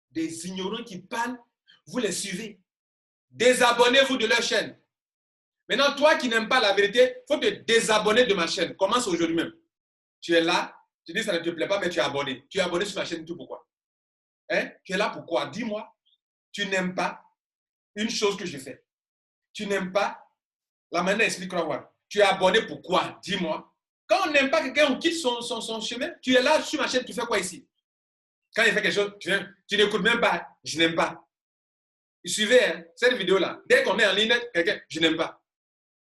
[SPEAKER 1] des ignorants qui parlent, vous les suivez. Désabonnez-vous de leur chaîne. Maintenant, toi qui n'aimes pas la vérité, il faut te désabonner de ma chaîne. Commence aujourd'hui même. Tu es là, tu dis que ça ne te plaît pas, mais tu es abonné. Tu es abonné sur ma chaîne, tout pourquoi? Hein? Tu es là pourquoi? Dis-moi. Tu n'aimes pas une chose que je fais. Tu n'aimes pas la manière d'expliquer. Tu es abonné pourquoi? Dis-moi. Quand on n'aime pas quelqu'un, on quitte son chemin. Tu es là sur ma chaîne, tu fais quoi ici? Quand il fait quelque chose, tu n'écoutes même pas. Je n'aime pas. Suivez hein, cette vidéo-là. Dès qu'on met en ligne, quelqu'un, je n'aime pas.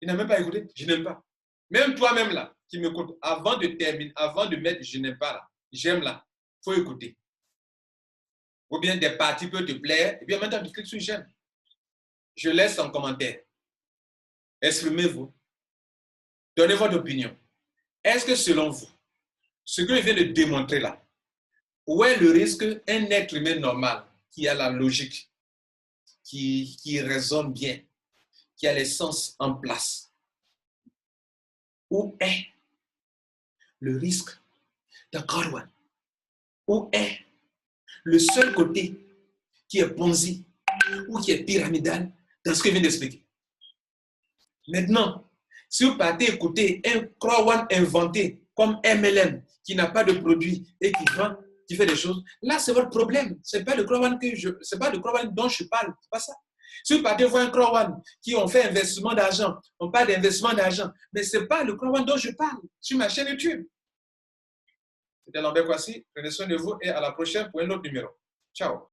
[SPEAKER 1] Il n'a même pas écouté, je n'aime pas. Même toi-même là, qui m'écoute, avant de terminer, avant de mettre je n'aime pas là, j'aime là, il faut écouter. Ou bien des parties peuvent te plaire, et bien maintenant tu cliques sur j'aime. Je laisse en commentaire. Exprimez-vous. Donnez votre opinion. Est-ce que selon vous, ce que je viens de démontrer là, où est le risque qu'un être humain normal, qui a la logique, qui raisonne bien, qui a les sens en place, où est le risque de Corwan? Où est le seul côté qui est Ponzi ou qui est pyramidal dans ce que je viens d'expliquer? Maintenant, si vous partez écouter un Corwan inventé comme MLM qui n'a pas de produit et qui vend, qui fait des choses, là c'est votre problème. Ce n'est pas le Corwan c'est pas le Corwan dont je parle, c'est pas ça. Si vous partez voir un Corwan qui ont fait investissement d'argent, on parle d'investissement d'argent, mais ce n'est pas le Corwan dont je parle sur ma chaîne YouTube. C'était Lambert Kwasi, prenez soin de vous et à la prochaine pour un autre numéro. Ciao.